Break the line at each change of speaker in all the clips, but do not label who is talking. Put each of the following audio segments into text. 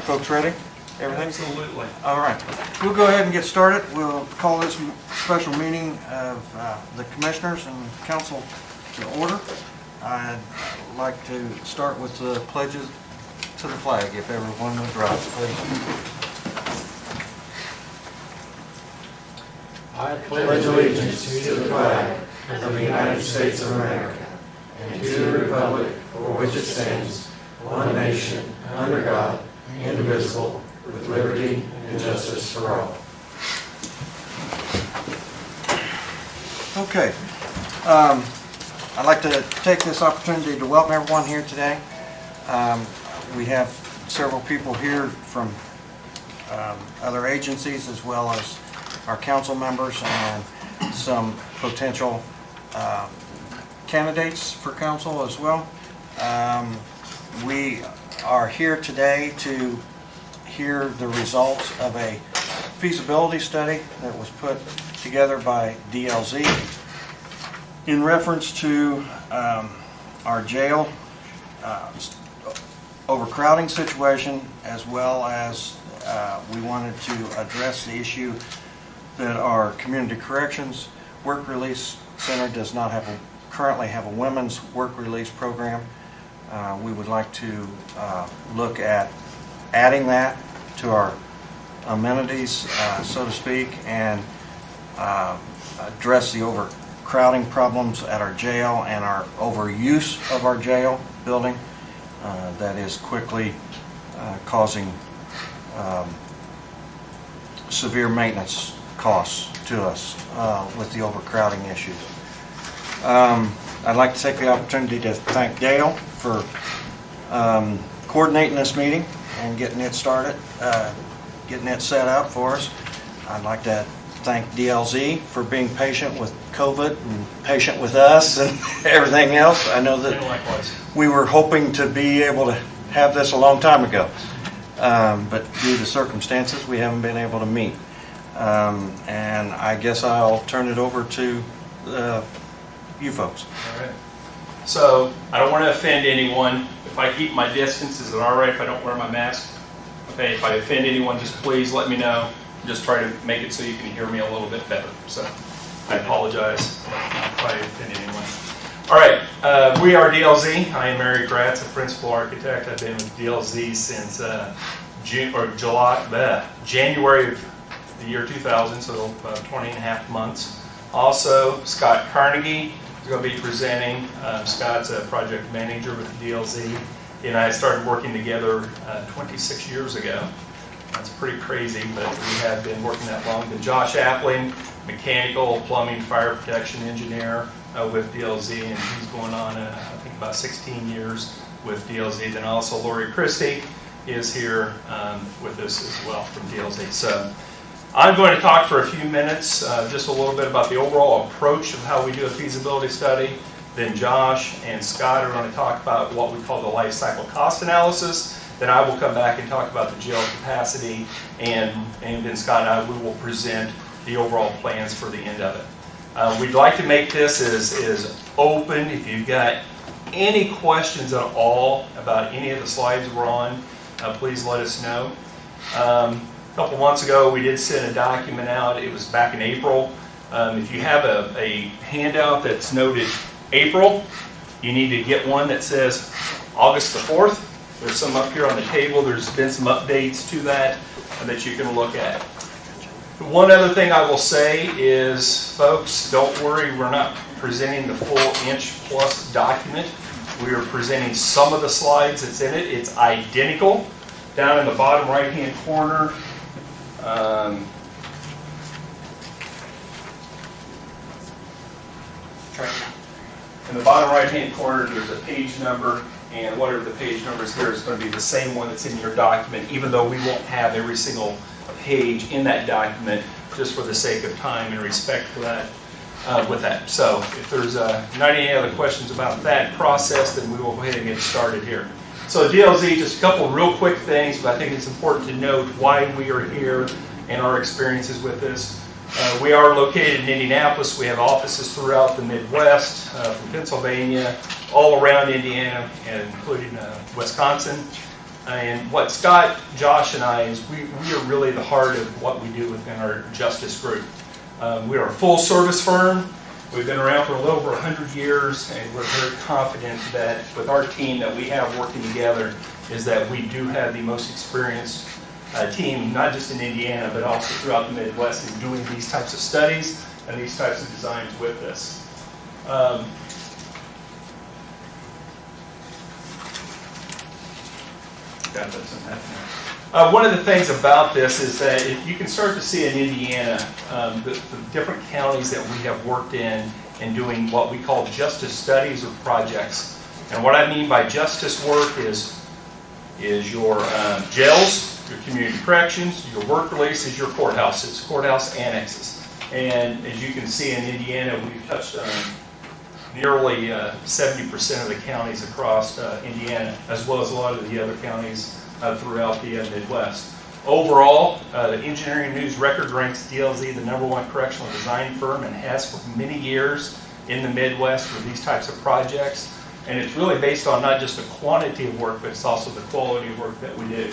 folks ready? Everything?
Absolutely.
All right. We'll go ahead and get started. We'll call this special meeting of the Commissioners and Council to order. I'd like to start with the pledges to the flag, if everyone would rise, please.
I pledge allegiance to the flag of the United States of America and to the republic for which it stands, one nation, under God, indivisible, with liberty and justice for all.
Okay. I'd like to take this opportunity to welcome everyone here today. We have several people here from other agencies as well as our council members and some potential candidates for council as well. We are here today to hear the results of a feasibility study that was put together by DLZ in reference to our jail overcrowding situation, as well as we wanted to address the issue that our community corrections work release center does not currently have a women's work release program. We would like to look at adding that to our amenities, so to speak, and address the overcrowding problems at our jail and our overuse of our jail building that is quickly causing severe maintenance costs to us with the overcrowding issues. I'd like to take the opportunity to thank Dale for coordinating this meeting and getting it started, getting it set up for us. I'd like to thank DLZ for being patient with COVID and patient with us and everything else. I know that we were hoping to be able to have this a long time ago, but due to circumstances, we haven't been able to meet. And I guess I'll turn it over to you folks.
All right. So I don't want to offend anyone. If I keep my distance, is it all right if I don't wear my mask? Okay, if I offend anyone, just please let me know. Just try to make it so you can hear me a little bit better. So I apologize if I offend anyone. All right, we are DLZ. I am Mary Gratz, a principal architect. I've been with DLZ since January of the year 2000, so about 20 and a half months. Also, Scott Carnegie is going to be presenting. Scott's a project manager with DLZ. He and I started working together 26 years ago. That's pretty crazy, but we have been working that long. Then Josh Appling, mechanical, plumbing, fire protection engineer with DLZ, and he's going on, I think, about 16 years with DLZ. Then also Lori Christie is here with us as well from DLZ. So I'm going to talk for a few minutes, just a little bit about the overall approach of how we do a feasibility study. Then Josh and Scott are going to talk about what we call the life cycle cost analysis. Then I will come back and talk about the jail capacity, and then Scott and I, we will present the overall plans for the end of it. We'd like to make this as open. If you've got any questions at all about any of the slides we're on, please let us know. A couple months ago, we did send a document out. It was back in April. If you have a handout that's noted April, you need to get one that says August the 4th. There's some up here on the table. There's been some updates to that you can look at. One other thing I will say is, folks, don't worry. We're not presenting the full inch-plus document. We are presenting some of the slides that's in it. It's identical. Down in the bottom right-hand corner, in the bottom right-hand corner, there's a page number, and whatever the page number is here is going to be the same one that's in your document, even though we won't have every single page in that document, just for the sake of time and respect for that. With that. So if there's not any other questions about that process, then we will go ahead and get started here. So DLZ, just a couple of real quick things, but I think it's important to note why we are here and our experiences with this. We are located in Indianapolis. We have offices throughout the Midwest, from Pennsylvania, all around Indiana, and including Wisconsin. And what Scott, Josh, and I is we are really the heart of what we do within our justice group. We are a full-service firm. We've been around for a little over 100 years, and we're very confident that with our team that we have working together is that we do have the most experienced team, not just in Indiana, but also throughout the Midwest in doing these types of studies and these types of designs with this. One of the things about this is that if you can start to see in Indiana the different counties that we have worked in doing what we call justice studies or projects. And what I mean by justice work is your jails, your community corrections, your work releases, your courthouses, courthouse annexes. And as you can see in Indiana, we've touched on nearly 70% of the counties across Indiana, as well as a lot of the other counties throughout the Midwest. Overall, the Engineering News Record ranks DLZ the #1 correctional design firm and has for many years in the Midwest for these types of projects. And it's really based on not just the quantity of work, but it's also the quality of work that we do.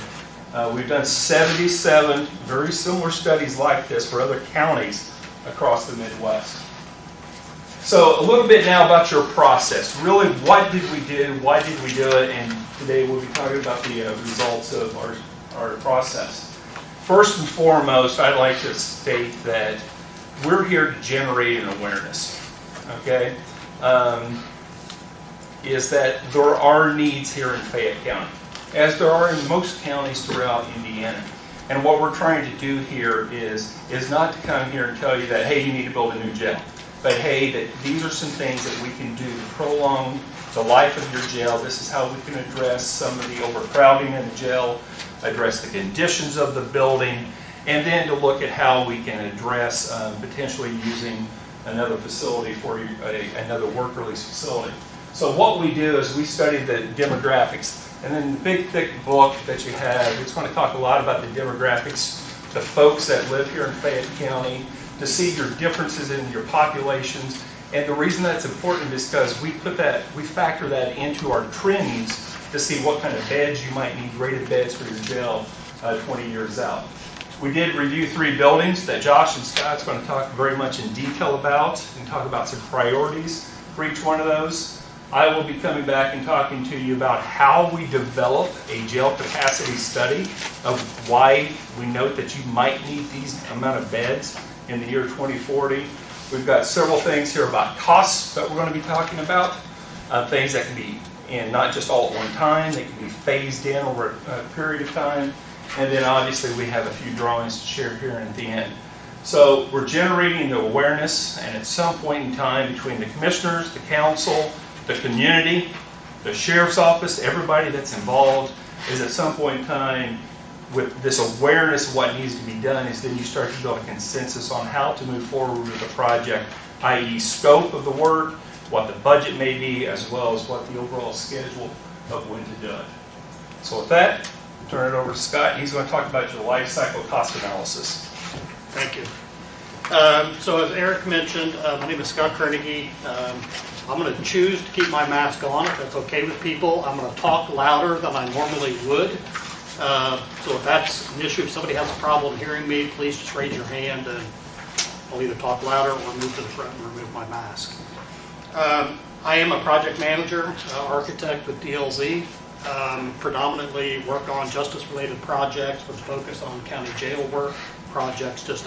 We've done 77 very similar studies like this for other counties across the Midwest. So a little bit now about your process. Really, what did we do? Why did we do it? And today we'll be talking about the results of our process. First and foremost, I'd like to state that we're here to generate an awareness. Okay? Is that there are needs here in Fayette County, as there are in most counties throughout Indiana. And what we're trying to do here is not to come here and tell you that, hey, you need to build a new jail. But hey, that these are some things that we can do to prolong the life of your jail. This is how we can address some of the overcrowding in the jail, address the conditions of the building, and then to look at how we can address potentially using another facility for another work release facility. So what we do is we study the demographics. And then the big, thick book that you have, it's going to talk a lot about the demographics, the folks that live here in Fayette County, to see your differences in your populations. And the reason that's important is because we factor that into our trends to see what kind of beds you might need, rated beds for your jail 20 years out. We did review 3 buildings that Josh and Scott's going to talk very much in detail about and talk about some priorities for each one of those. I will be coming back and talking to you about how we develop a jail capacity study of why we note that you might need these amount of beds in the year 2040. We've got several things here about costs that we're going to be talking about, things that can be in not just all at one time, they can be phased in over a period of time, and then obviously we have a few drawings to share here at the end. So we're generating the awareness, and at some point in time between the commissioners, the council, the community, the sheriff's office, everybody that's involved, is at some point in time with this awareness of what needs to be done is then you start to build a consensus on how to move forward with the project, i.e. scope of the work, what the budget may be, as well as what the overall schedule of when to do it. So with that, I'll turn it over to Scott. He's going to talk about your life cycle cost analysis.
Thank you. So as Eric mentioned, my name is Scott Carnegie. I'm going to choose to keep my mask on if that's okay with people. I'm going to talk louder than I normally would. So if that's an issue, if somebody has a problem hearing me, please just raise your hand and I'll either talk louder or move to the front and remove my mask. I am a project manager, architect with DLZ. Predominantly work on justice-related projects with focus on county jail work projects, just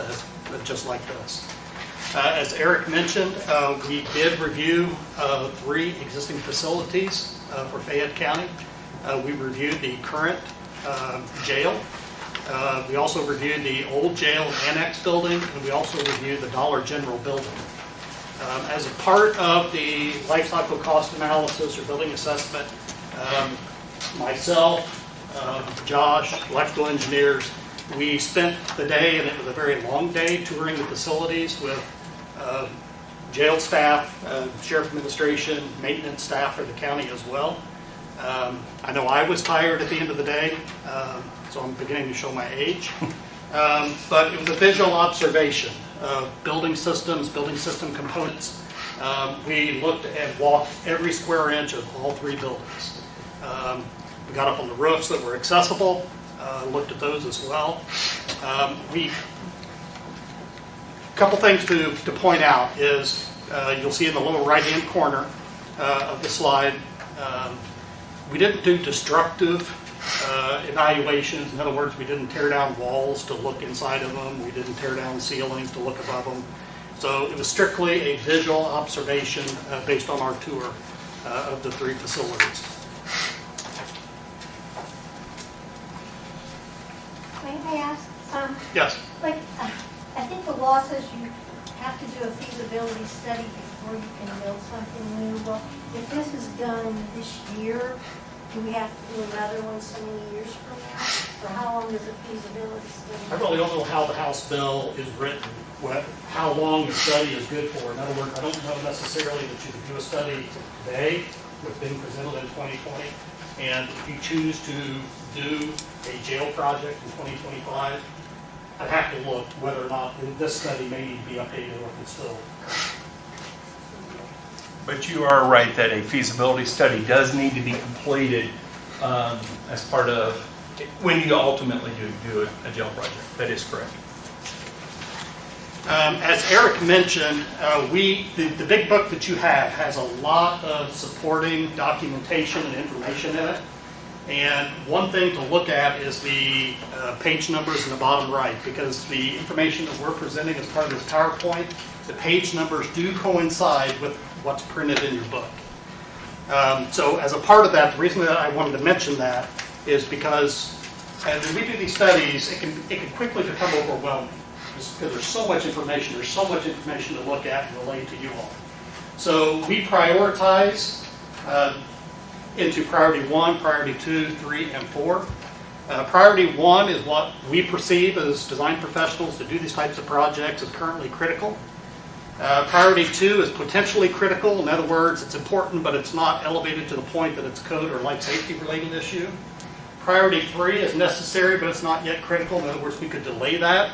like this. As Eric mentioned, we did review 3 existing facilities for Fayette County. We reviewed the current jail. We also reviewed the old jail annex building, and we also reviewed the Dollar General building. As a part of the life cycle cost analysis or building assessment, myself, Josh, electrical engineers, we spent the day, and it was a very long day, touring the facilities with jail staff, sheriff administration, maintenance staff for the county as well. I know I was tired at the end of the day, so I'm beginning to show my age. But it was a visual observation of building systems, building system components. We looked and walked every square inch of all 3 buildings. We got up on the roofs that were accessible, looked at those as well. A couple things to point out is you'll see in the lower right-hand corner of the slide, we didn't do destructive evaluations. In other words, we didn't tear down walls to look inside of them. We didn't tear down ceilings to look above them. So it was strictly a visual observation based on our tour of the 3 facilities.
May I ask?
Yes.
Like, I think the law says you have to do a feasibility study before you can build something new. Well, if this is done this year, do we have to do another one so many years from now? Or how long is a feasibility study?
I really don't know how the House bill is written, how long the study is good for. In other words, I don't know necessarily that you can do a study today with being presented in 2020. And if you choose to do a jail project in 2025, I'd have to look whether or not this study may need to be updated or if it's still.
But you are right that a feasibility study does need to be completed as part of when you ultimately do a jail project. That is correct.
As Eric mentioned, the big book that you have has a lot of supporting documentation and information in it. And one thing to look at is the page numbers in the bottom right, because the information that we're presenting as part of this PowerPoint, the page numbers do coincide with what's printed in your book. So as a part of that, the reason that I wanted to mention that is because as we do these studies, it can quickly become overwhelming. Just because there's so much information to look at and relate to you all. So we prioritize into priority 1, priority 2, 3, and 4. Priority 1 is what we perceive as design professionals to do these types of projects as currently critical. Priority 2 is potentially critical. In other words, it's important, but it's not elevated to the point that it's code or life safety related issue. Priority 3 is necessary, but it's not yet critical. In other words, we could delay that.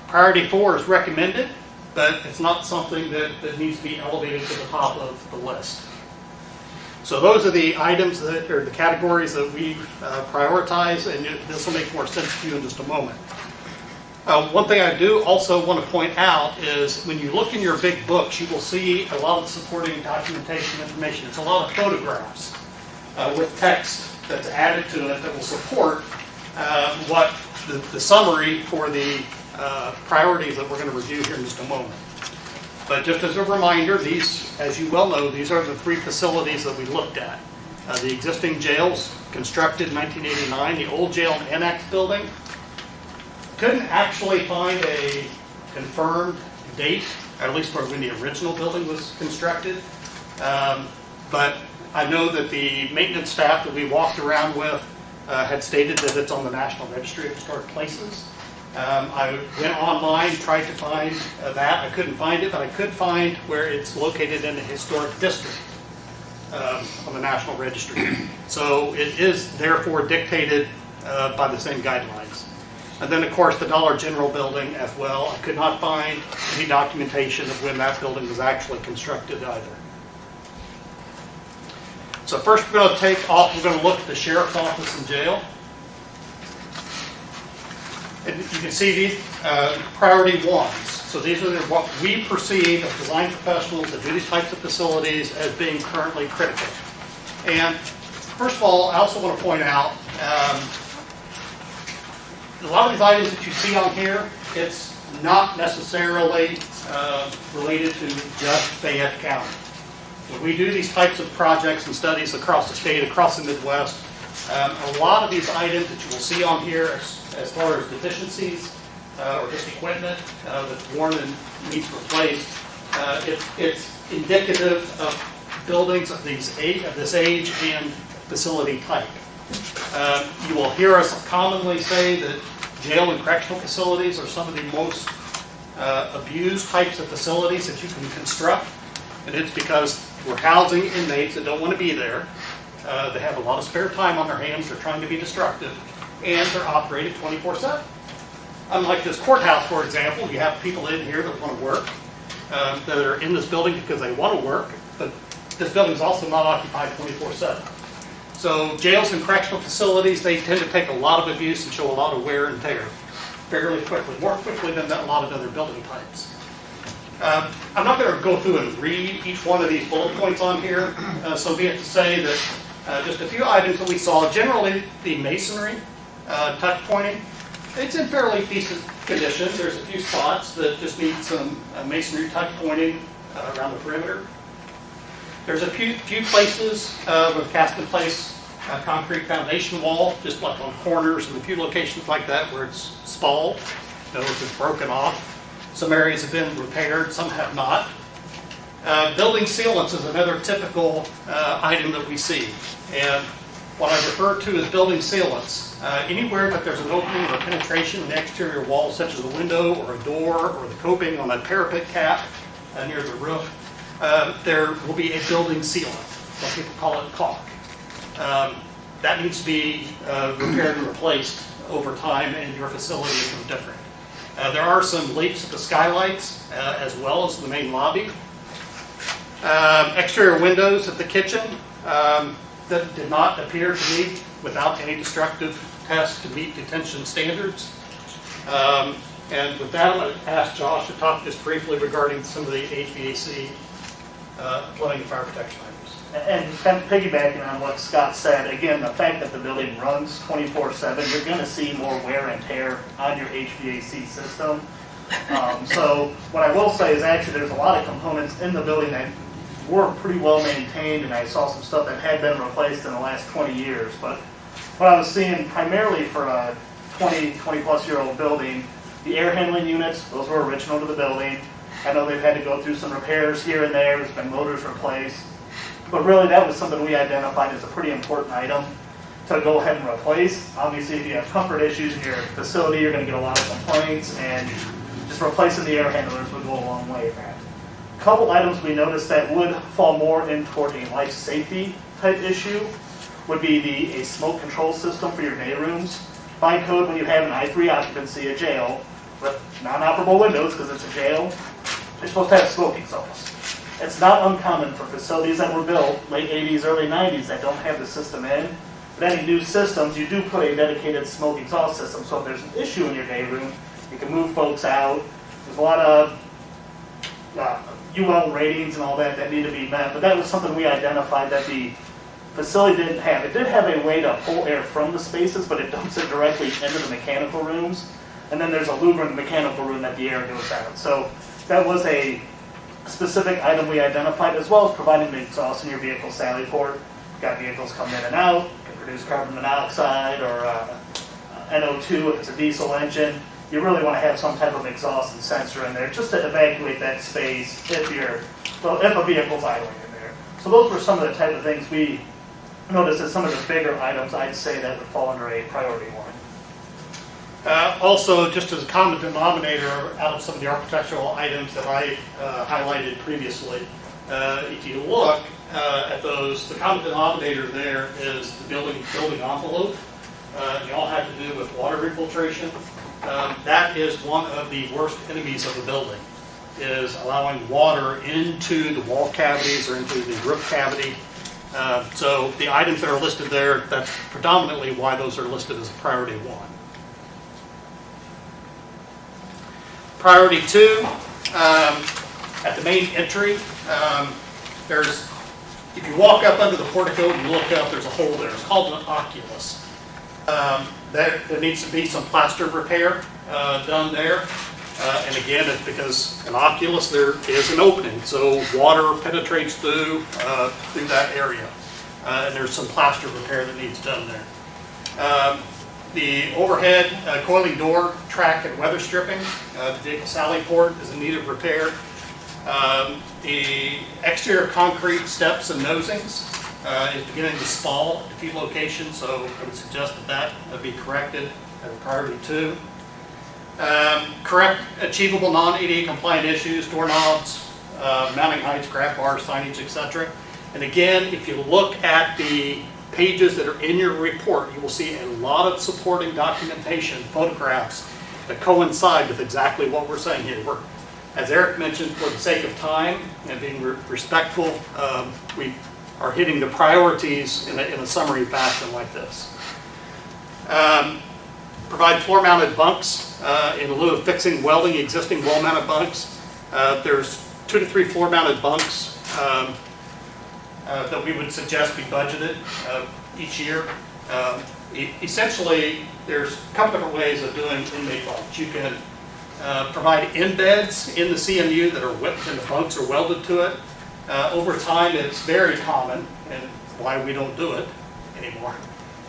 Priority 4 is recommended, but it's not something that needs to be elevated to the top of the list. So those are the items that are the categories that we prioritize, and this will make more sense to you in just a moment. One thing I do also want to point out is when you look in your big books, you will see a lot of supporting documentation information. It's a lot of photographs with text that's added to it that will support what the summary for the priorities that we're going to review here in just a moment. But just as a reminder, these, as you well know, these are the 3 facilities that we looked at. The existing jails, constructed in 1989, the old jail and annex building. Couldn't actually find a confirmed date, at least for when the original building was constructed. But I know that the maintenance staff that we walked around with had stated that it's on the National Registry of Historic Places. I went online, tried to find that. I couldn't find it, but I could find where it's located in the historic district on the National Registry. So it is therefore dictated by the same guidelines. And then, of course, the Dollar General building as well. I could not find any documentation of when that building was actually constructed either. So first we're going to look at the sheriff's office and jail. And you can see these priority 1s. So these are what we perceive as design professionals that do these types of facilities as being currently critical. And first of all, I also want to point out a lot of these items that you see on here, it's not necessarily related to just Fayette County. When we do these types of projects and studies across the state, across the Midwest, a lot of these items that you will see on here as far as deficiencies or just equipment that's worn and needs replaced, it's indicative of buildings of this age and facility type. You will hear us commonly say that jail and correctional facilities are some of the most abused types of facilities that you can construct, and it's because we're housing inmates that don't want to be there. They have a lot of spare time on their hands, they're trying to be destructive, and they're operated 24/7. Unlike this courthouse, for example, you have people in here that want to work, that are in this building because they want to work, but this building is also not occupied 24/7. So jails and correctional facilities, they tend to take a lot of abuse and show a lot of wear and tear fairly quickly, more quickly than a lot of other building types. I'm not going to go through and read each one of these bullet points on here, so be it to say that just a few items that we saw. Generally, the masonry, touch pointing, it's in fairly decent condition. There's a few spots that just need some masonry touch pointing around the perimeter. There's a few places with cast-in-place concrete foundation wall, just like on corners and a few locations like that where it's spalled. Those it's broken off. Some areas have been repaired, some have not. Building sealants is another typical item that we see. And what I refer to as building sealants, anywhere that there's an opening or penetration in the exterior wall, such as a window or a door or the coping on a parapet cap near the roof, there will be a building sealant. Some people call it caulk. That needs to be repaired and replaced over time, and your facility becomes different. There are some leaks at the skylights as well as the main lobby. Exterior windows at the kitchen that did not appear to meet, without any destructive tests, to meet detention standards. And with that, I'm going to ask Josh to talk just briefly regarding some of the HVAC plumbing and fire protection items.
And kind of piggybacking on what Scott said, again, the fact that the building runs 24/7, you're going to see more wear and tear on your HVAC system. So what I will say is actually there's a lot of components in the building that were pretty well maintained, and I saw some stuff that had been replaced in the last 20 years. But what I was seeing primarily for a 20 plus year old building, the air handling units, those were original to the building. I know they've had to go through some repairs here and there. There's been motors replaced. But really, that was something we identified as a pretty important item to go ahead and replace. Obviously, if you have comfort issues in your facility, you're going to get a lot of complaints, and just replacing the air handlers would go a long way in that. A couple items we noticed that would fall more in toward a life safety type issue would be a smoke control system for your day rooms. By code, when you have an I3 occupancy, a jail, with non-operable windows because it's a jail, you're supposed to have smoke exhaust. It's not uncommon for facilities that were built late 80s, early 90s that don't have the system in. But any new systems, you do put a dedicated smoke exhaust system. So if there's an issue in your day room, you can move folks out. There's a lot of UL ratings and all that need to be met. But that was something we identified that the facility didn't have. It did have a way to pull air from the spaces, but it dumps it directly into the mechanical rooms. And then there's a louver in the mechanical room that the air goes out. So that was a specific item we identified, as well as providing the exhaust in your vehicle sally port. You've got vehicles come in and out, can produce carbon monoxide or NO2 if it's a diesel engine. You really want to have some type of exhaust and sensor in there just to evacuate that space if a vehicle's idling in there. So those were some of the type of things we noticed as some of the bigger items I'd say that would fall under a priority one. Also, just as a common denominator out of some of the architectural items that I highlighted previously, if you look at those, the common denominator there is the building envelope. They all have to do with water infiltration. That is one of the worst enemies of the building, is allowing water into the wall cavities or into the roof cavity. So the items that are listed there, that's predominantly why those are listed as priority one. Priority two, at the main entry, if you walk up under the portico and you look up, there's a hole there. It's called an oculus. There needs to be some plaster repair done there. And again, it's because an oculus, there is an opening, so water penetrates through that area. And there's some plaster repair that needs done there. The overhead coiling door track and weather stripping, the vehicle sally port is in need of repair. The exterior concrete steps and nosings is beginning to spall at a few locations, so I would suggest that would be corrected as a priority two. Correct achievable non-ADA compliant issues, doorknobs, mounting heights, grab bars, signage, etc. And again, if you look at the pages that are in your report, you will see a lot of supporting documentation, photographs that coincide with exactly what we're saying here. As Eric mentioned, for the sake of time and being respectful, we
are hitting the priorities in a summary fashion like this. Provide floor-mounted bunks in lieu of fixing welding existing wall-mounted bunks. There's 2 to 3 floor-mounted bunks that we would suggest be budgeted each year. Essentially, there's a couple different ways of doing inmate bunks. You can provide embeds in the CMU that are and the bunks are welded to it. Over time, it's very common, and why we don't do it anymore,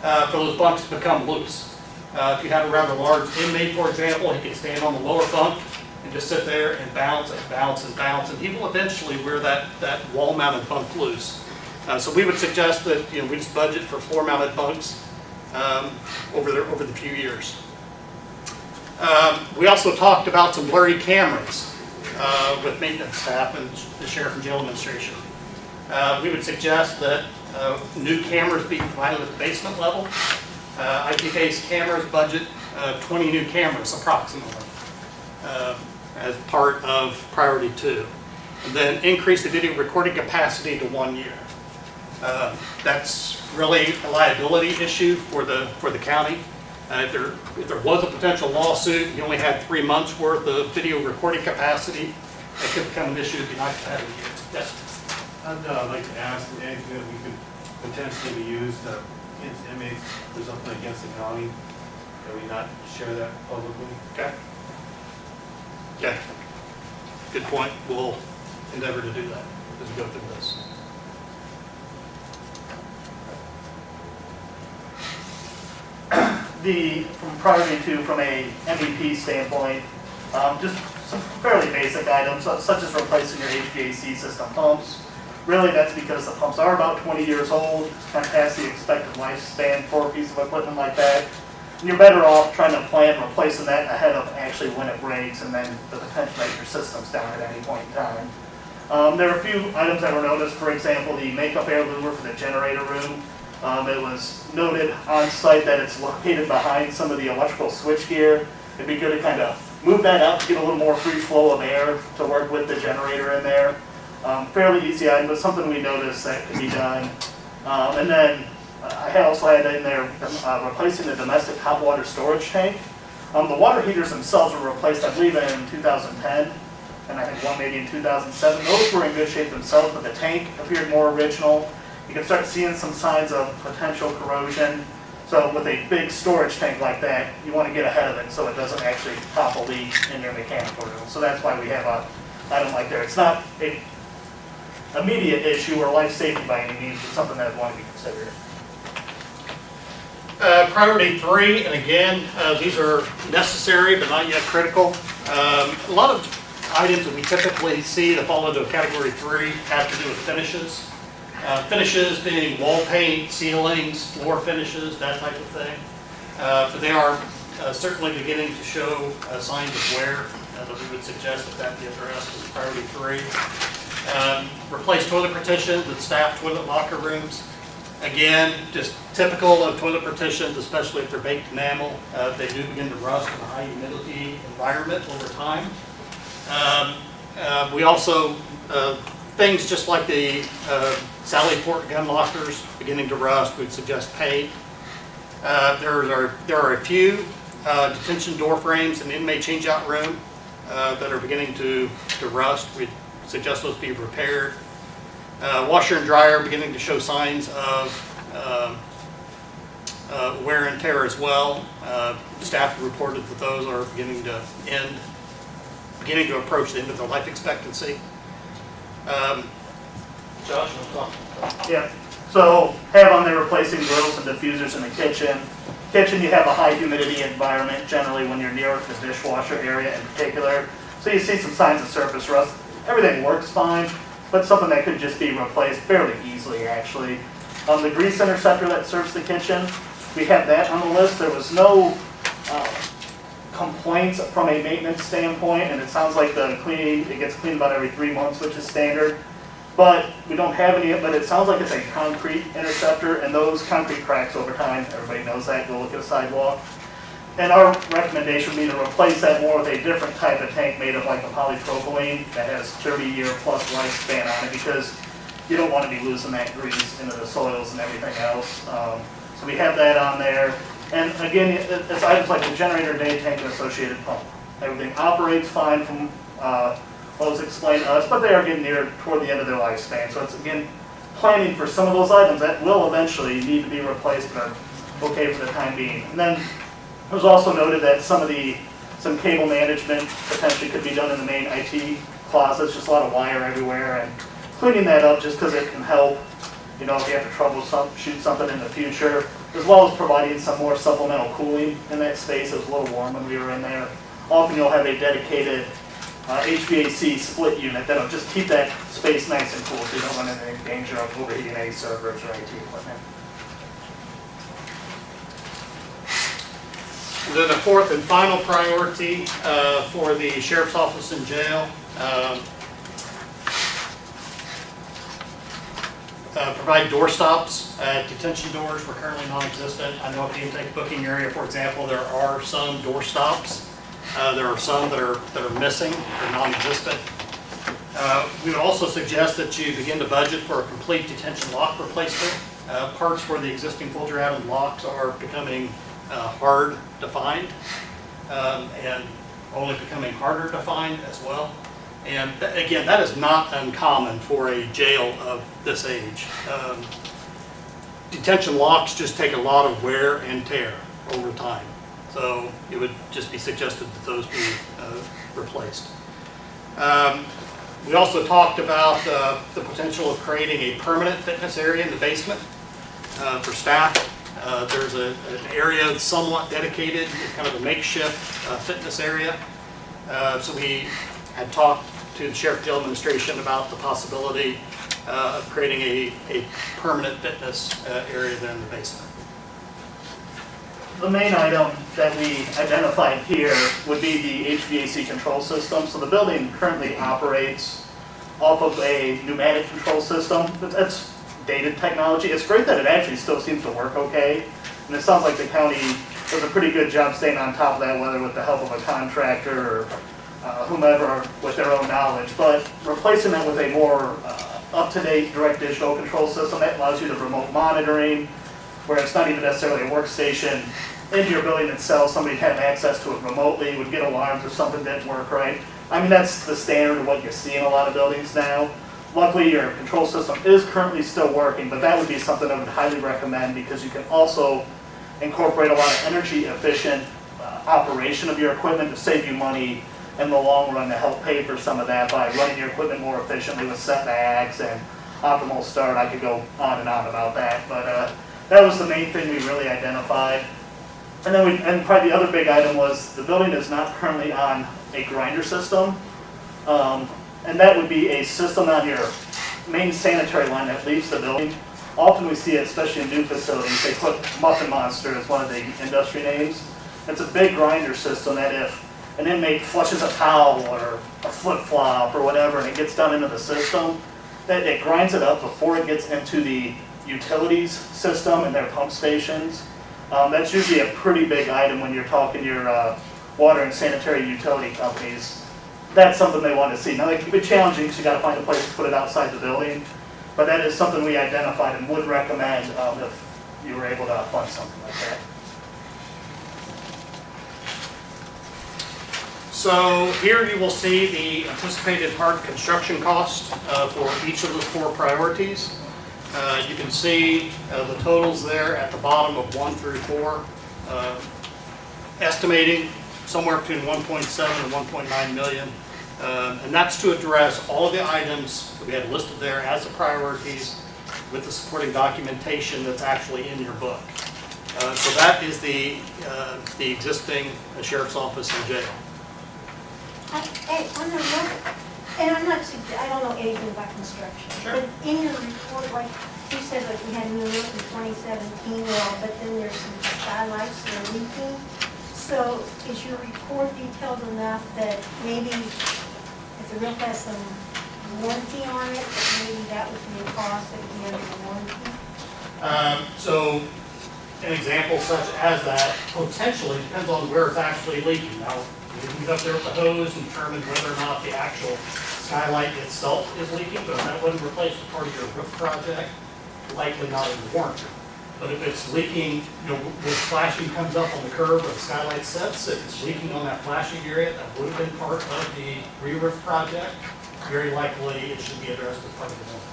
for those bunks to become loose. If you have a rather large inmate, for example, he can stand on the lower bunk and just sit there and bounce and bounce and bounce, and he will eventually wear that wall-mounted bunk loose. So we would suggest that we just budget for floor-mounted bunks over the few years. We also talked about some blurry cameras with maintenance staff and the Sheriff and Jail Administration. We would suggest that new cameras be provided at the basement level. IP-based cameras budget 20 new cameras approximately as part of priority 2. And then increase the video recording capacity to 1 year. That's really a liability issue for the county. If there was a potential lawsuit, you only had 3 months worth of video recording capacity, that could become an issue. It'd be nice to have a year. Yes.
I'd like to ask anything that we could potentially use against inmates for something against the county, that we not share that publicly.
Okay. Yeah. Good point. We'll endeavor to do that as we go through this.
From priority 2, from a MVP standpoint, just some fairly basic items, such as replacing your HVAC system pumps. Really, that's because the pumps are about 20 years old, kind of past the expected lifespan for a piece of equipment like that. And you're better off trying to plan replacing that ahead of actually when it breaks and then the potential that your system's down at any point in time. There are a few items that were noticed, for example, the makeup air lure for the generator room. It was noted on site that it's located behind some of the electrical switchgear. It'd be good to kind of move that out to get a little more free flow of air to work with the generator in there. Fairly easy item, but something we noticed that can be done. And then I also had in there replacing the domestic hot water storage tank. The water heaters themselves were replaced, I believe, in 2010, and I think one maybe in 2007. Those were in good shape themselves, but the tank appeared more original. You can start seeing some signs of potential corrosion. So with a big storage tank like that, you want to get ahead of it so it doesn't actually pop a leak in your mechanical room. So that's why we have an item like that. It's not an immediate issue or life safety by any means, but something that would want to be considered.
Priority 3, and again, these are necessary but not yet critical. A lot of items that we typically see that fall into category 3 have to do with finishes. Finishes being wall paint, ceilings, floor finishes, that type of thing. But they are certainly beginning to show signs of wear that we would suggest that be addressed as priority 3. Replace toilet partitions with staff toilet locker rooms. Again, just typical of toilet partitions, especially if they're baked enamel. They do begin to rust in a high humidity environment over time. We also, things just like the Sally Port gun lockers beginning to rust, we'd suggest paint. There are a few detention door frames in the inmate changeout room that are beginning to rust. We'd suggest those be repaired. Washer and dryer beginning to show signs of wear and tear as well. Staff reported that those are beginning to approach the end of their life expectancy. Josh, you want to talk?
Yeah. So have on there replacing grills and diffusers in the kitchen. Kitchen, you have a high humidity environment generally when you're near the dishwasher area in particular. So you see some signs of surface rust. Everything works fine, but something that could just be replaced fairly easily actually. The grease interceptor that serves the kitchen, we have that on the list. There was no complaints from a maintenance standpoint, and it sounds like the cleaning, it gets cleaned about every 3 months, which is standard. But we don't have any, but it sounds like it's a concrete interceptor, and those concrete cracks over time, everybody knows that, go look at a sidewalk. And our recommendation would be to replace that more with a different type of tank made of like a polypropylene that has 30-year plus lifespan on it, because you don't want to be losing that grease into the soils and everything else. So we have that on there. And again, it's items like the generator, day tank, and associated pump. Everything operates fine from what was explained to us, but they are getting near toward the end of their lifespan. So it's, again, planning for some of those items that will eventually need to be replaced but are okay for the time being. And then it was also noted that some cable management potentially could be done in the main IT closets, just a lot of wire everywhere, and cleaning that up just because it can help, if you have to troubleshoot something in the future, as well as providing some more supplemental cooling in that space. It was a little warm when we were in there. Often you'll have a dedicated HVAC split unit that'll just keep that space nice and cool so you don't run into any danger of overheating any servers or IT equipment.
Then the fourth and final priority for the Sheriff's Office and Jail, provide door stops at detention doors. We're currently non-existent. I know at the intake booking area, for example, there are some door stops. There are some that are missing or non-existent. We would also suggest that you begin to budget for a complete detention lock replacement. Parts where the existing Folger-Adams locks are becoming hard to find and only becoming harder to find as well. And again, that is not uncommon for a jail of this age. Detention locks just take a lot of wear and tear over time. So it would just be suggested that those be replaced. We also talked about the potential of creating a permanent fitness area in the basement for staff. There's an area somewhat dedicated, kind of a makeshift fitness area. So we had talked to the Sheriff Jail Administration about the possibility of creating a permanent fitness area there in the basement.
The main item that we identified here would be the HVAC control system. So the building currently operates off of a pneumatic control system. That's dated technology. It's great that it actually still seems to work okay. And it sounds like the county does a pretty good job staying on top of that, whether with the help of a contractor or whomever with their own knowledge. But replacing that with a more up-to-date direct digital control system that allows you to remote monitoring, where it's not even necessarily a workstation into your building itself. Somebody had access to it remotely, would get alarms if something didn't work right. I mean, that's the standard of what you see in a lot of buildings now. Luckily, your control system is currently still working, but that would be something I would highly recommend because you can also incorporate a lot of energy efficient operation of your equipment to save you money in the long run to help pay for some of that by running your equipment more efficiently with setbacks and optimal start. I could go on and on about that, but that was the main thing we really identified. And then probably the other big item was the building is not currently on a grinder system. And that would be a system on your main sanitary line that leaves the building. Often we see it, especially in new facilities, they put Muffin Monster as one of the industry names. It's a big grinder system that if an inmate flushes a towel or a flip-flop or whatever and it gets done into the system, that it grinds it up before it gets into the utilities system and their pump stations. That's usually a pretty big item when you're talking your water and sanitary utility companies. That's something they want to see. Now, it can be challenging because you got to find a place to put it outside the building, but that is something we identified and would recommend if you were able to fund something like that.
So here you will see the anticipated hard construction cost for each of the four priorities. You can see the totals there at the bottom of 1 through 4, estimating somewhere between 1.7 and 1.9 million. And that's to address all of the items that we had listed there as the priorities with the supporting documentation that's actually in your book. So that is the existing sheriff's office and jail.
And I'm not, I don't know anything about construction.
Sure.
But in your report, like you said, like we had a new roof in 2017, well, but then there's some skylights that are leaking. So is your report detailed enough that maybe if the roof has some warranty on it, that maybe that would be a cost that would be under the warranty?
So an example such as that potentially depends on where it's actually leaking. Now, we up there with the hose and determine whether or not the actual skylight itself is leaking, but if that wasn't replaced as part of your roof project, likely not in warranty. But if it's leaking, when flashing comes up on the curb where the skylight sets, if it's leaking on that flashing area, that would have been part of the re-roof project, very likely it should be addressed as part of the warranty.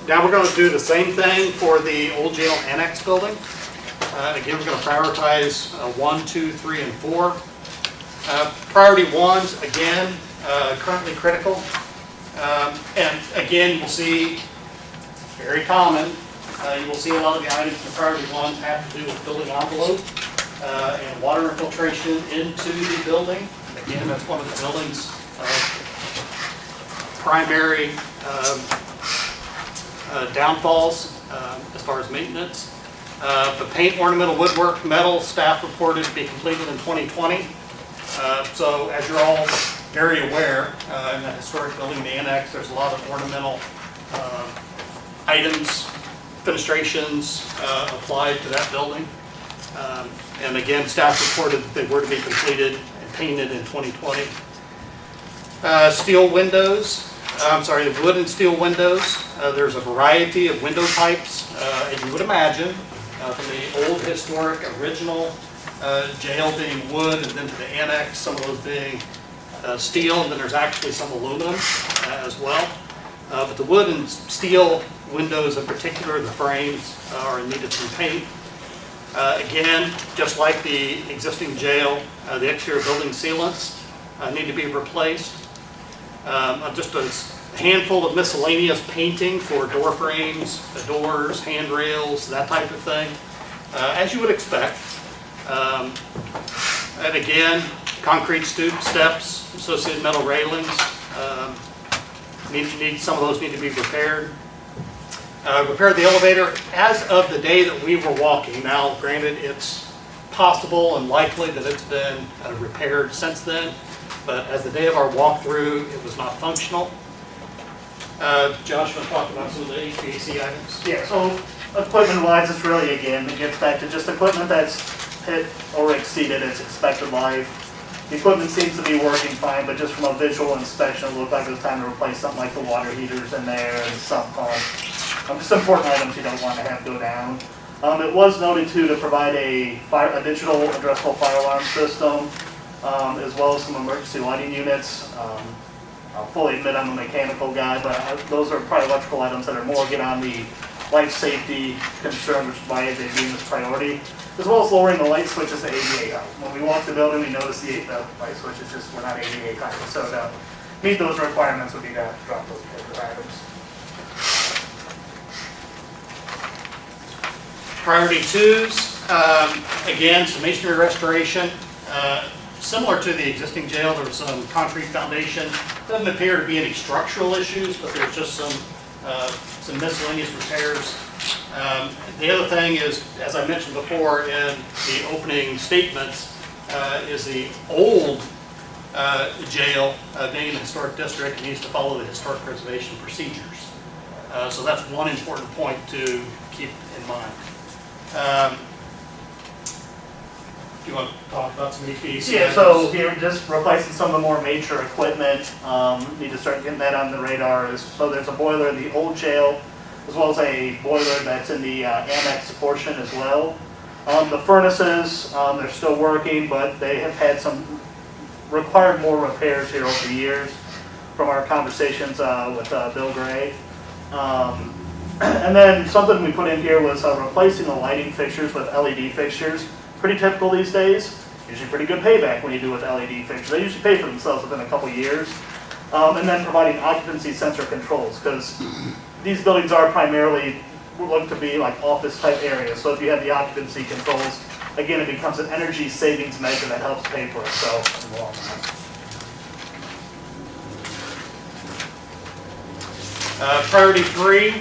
Now we're going to do the same thing for the old jail annex building. Again, we're going to prioritize 1, 2, 3, and 4. Priority 1s, again, currently critical. And again, you'll see, very common, you will see a lot of the items in the priority 1s have to do with building envelope and water infiltration into the building. Again, that's one of the building's primary downfalls as far as maintenance. The paint, ornamental woodwork, metal, staff reported to be completed in 2020. So as you're all very aware, in the historic building, the annex, there's a lot of ornamental items, fenestrations applied to that building. And again, staff reported that they were to be completed and painted in 2020. Steel windows, the wood and steel windows. There's a variety of window types, as you would imagine, from the old historic original jail being wood, and then to the annex, some of those being steel, and then there's actually some aluminum as well. But the wood and steel windows in particular, the frames, are in need of some paint. Again, just like the existing jail, the exterior building sealants need to be replaced. Just a handful of miscellaneous painting for door frames, doors, handrails, that type of thing, as you would expect. And again, concrete steps, associated metal railings, some of those need to be repaired. Repaired the elevator as of the day that we were walking. Now, granted, it's possible and likely that it's been repaired since then, but as the day of our walkthrough, it was not functional. Josh, want to talk about some of the HVAC items?
Yeah, so equipment-wise, it's really, again, it gets back to just equipment that's hit or exceeded its expected life. The equipment seems to be working fine, but just from a visual inspection, it looked like it was time to replace something like the water heaters in there and the sump pump. Just important items you don't want to have go down. It was noted too to provide a digital addressable fire alarm system, as well as some emergency lighting units. I'll fully admit I'm a mechanical guy, but those are probably electrical items that are more get on the life safety concern, which is why they deem this priority, as well as lowering the light switches to ADA height. When we walk the building, we notice the light switches just were not ADA height. So to meet those requirements would be to drop those particular items.
Priority 2s, again, some masonry restoration. Similar to the existing jail, there was some concrete foundation. Doesn't appear to be any structural issues, but there's just some miscellaneous repairs. The other thing is, as I mentioned before in the opening statements, is the old jail being in the historic district needs to follow the historic preservation procedures. So that's one important point to keep in mind. Do you want to talk about some HVAC?
Yeah, so here, just replacing some of the more major equipment. Need to start getting that on the radar. So there's a boiler in the old jail, as well as a boiler that's in the annex portion as well. The furnaces, they're still working, but they have had some required more repairs here over the years from our conversations with Bill Gray. And then something we put in here was replacing the lighting fixtures with LED fixtures. Pretty typical these days. Usually pretty good payback when you do with LED fixtures. They usually pay for themselves within a couple years. And then providing occupancy sensor controls, because these buildings are primarily look to be like office type areas. So if you have the occupancy controls, again, it becomes an energy savings measure that helps pay for itself in the long run.
Priority 3,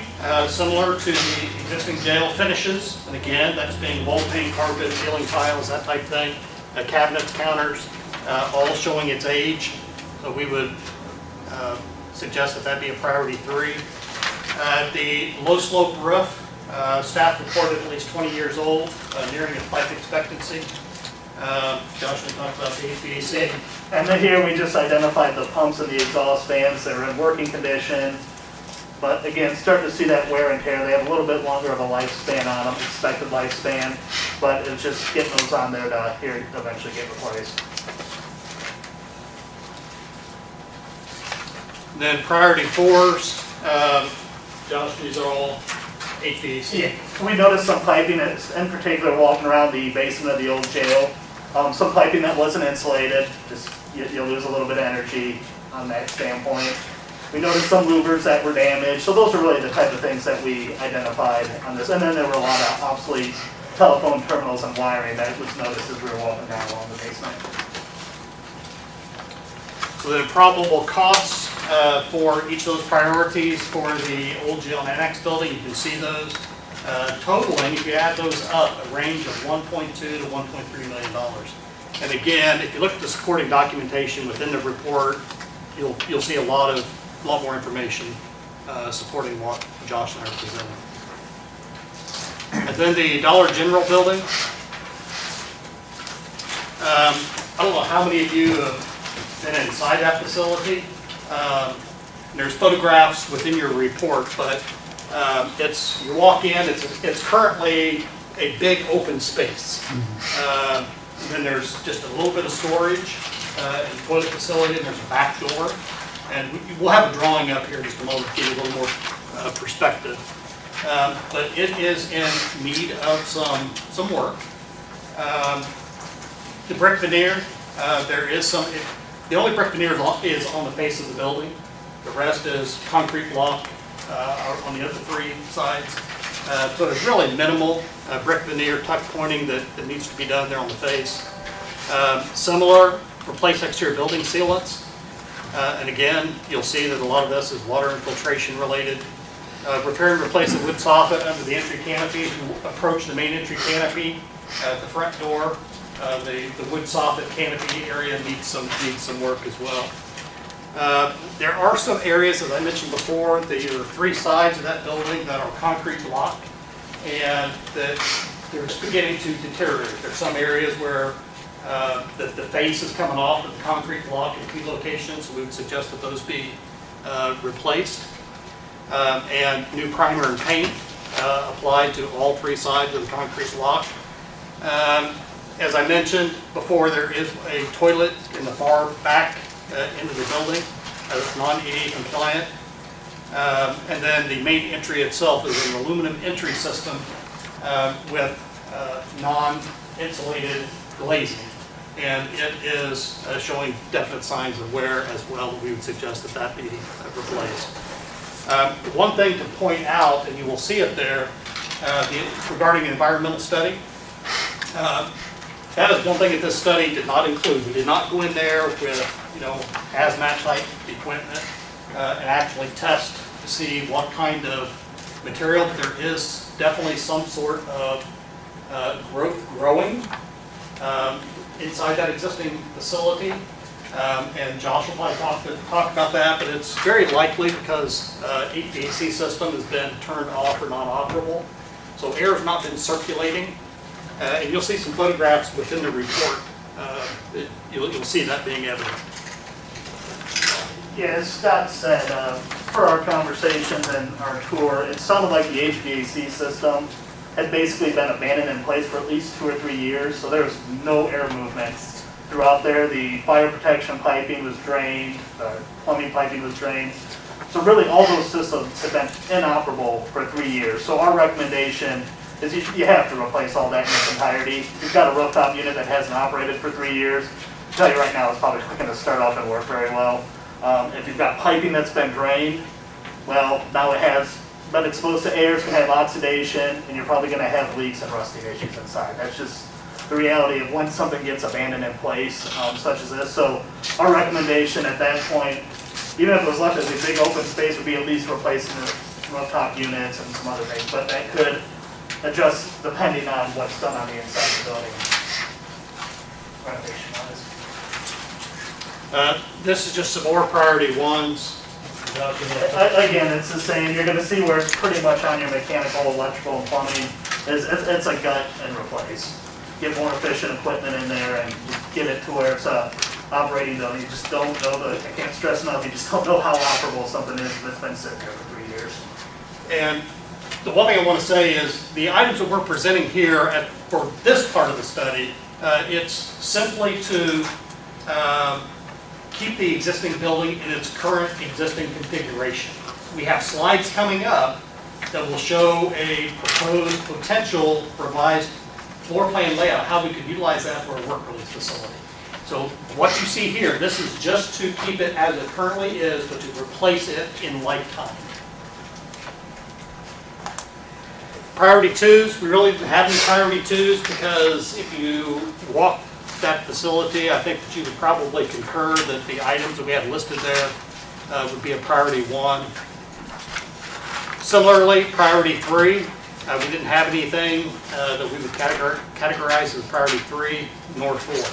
similar to the existing jail, finishes. And again, that's being wall paint, carpet, ceiling tiles, that type of thing. Cabinets, counters, all showing its age. So we would suggest that be a priority 3. The low slope roof, staff reported at least 20 years old, nearing its life expectancy. Josh, we talked about the HVAC.
And then here we just identified the pumps and the exhaust fans that are in working condition. But again, starting to see that wear and tear. They have a little bit longer of a lifespan on them, expected lifespan, but it's just getting those on there to here eventually get replaced.
Then priority 4s, Josh, these are all HVAC.
Yeah, we noticed some piping, in particular walking around the basement of the old jail. Some piping that wasn't insulated, just you'll lose a little bit of energy on that standpoint. We noticed some louvers that were damaged, so those are really the type of things that we identified on this. And then there were a lot of obsolete telephone terminals and wiring that was noticed as we were walking down along the basement.
So then probable costs for each of those priorities for the old jail and annex building, you can see those. Totaling, if you add those up, a range of $1.2 to $1.3 million. And again, if you look at the supporting documentation within the report, you'll see a lot more information supporting what Josh and I are presenting. And then the Dollar General building. I don't know how many of you have been inside that facility. There's photographs within your report, but you walk in, it's currently a big open space. Then there's just a little bit of storage and toilet facility, and there's a back door. And we'll have a drawing up here in just a moment to give you a little more perspective. But it is in need of some work. The brick veneer, there is some, the only brick veneer is on the face of the building. The rest is concrete block on the other 3 sides. So there's really minimal brick veneer tuck pointing that needs to be done there on the face. Similar, replace exterior building sealants. And again, you'll see that a lot of this is water infiltration related. Repair and replace the wood soffit under the entry canopy. As you approach the main entry canopy at the front door, the wood soffit canopy area needs some work as well. There are some areas, as I mentioned before, there are 3 sides of that building that are concrete block, and that they're beginning to deteriorate. There's some areas where the face is coming off of the concrete block in 2 locations, so we would suggest that those be replaced. And new primer and paint applied to all 3 sides of the concrete block. As I mentioned before, there is a toilet in the far back into the building that's non-ADA compliant. And then the main entry itself is an aluminum entry system with non-insulated glazing. And it is showing definite signs of wear as well. We would suggest that be replaced. One thing to point out, and you will see it there, regarding the environmental study, that is one thing that this study did not include. We did not go in there with, hazmat type equipment and actually test to see what kind of material. But there is definitely some sort of growth growing inside that existing facility. And Josh will probably talk about that, but it's very likely because HVAC system has been turned off or non-operable. So air has not been circulating. And you'll see some photographs within the report. You'll see that being evident.
Yeah, as Scott said, for our conversations and our tour, it sounded like the HVAC system had basically been abandoned in place for at least 2 or 3 years, so there was no air movement throughout there. The fire protection piping was drained, the plumbing piping was drained. So really all those systems have been inoperable for 3 years. So our recommendation is you have to replace all that in its entirety. If you've got a rooftop unit that hasn't operated for 3 years, I'll tell you right now it's probably not going to start off and work very well. If you've got piping that's been drained, well, now it has been exposed to air, it's going to have oxidation, and you're probably going to have leaks and rusting issues inside. That's just the reality of when something gets abandoned in place, such as this. So our recommendation at that point, even if it was left as a big open space, would be at least replacing the rooftop units and some other things, but that could adjust depending on what's done on the inside of the building. Renovation-wise.
This is just some more priority 1s.
Again, it's the same. You're going to see where it's pretty much on your mechanical, electrical, and plumbing. It's a gut and replace. get more efficient equipment in there and get it to where it's operating though. You just don't know I can't stress enough, you just don't know how operable something is that's been sitting there for 3 years.
And the one thing I want to say is the items that we're presenting here for this part of the study, it's simply to keep the existing building in its current existing configuration. We have slides coming up that will show a proposed potential revised floor plan layout, how we could utilize that for a work release facility. So what you see here, this is just to keep it as it currently is, but to replace it in lifetime. Priority twos, we really didn't have any priority twos because if you walk that facility, I think that you would probably concur that the items that we have listed there would be a priority one. Similarly, priority three, we didn't have anything that we would categorize as priority three nor four.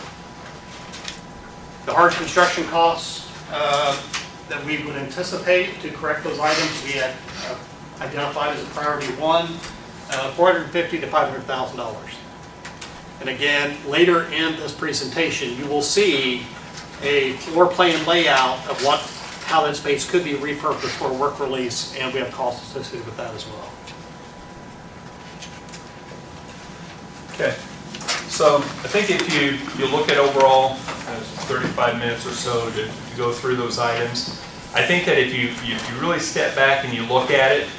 The hard construction costs that we would anticipate to correct those items, we had identified as a priority one, $450,000 to $500,000. And again, later in this presentation, you will see a floor plan layout of how that space could be repurposed for a work release, and we have costs associated with that as well.
Okay, so I think if you look at overall 35 minutes or so to go through those items, I think that if you really step back and you look at it,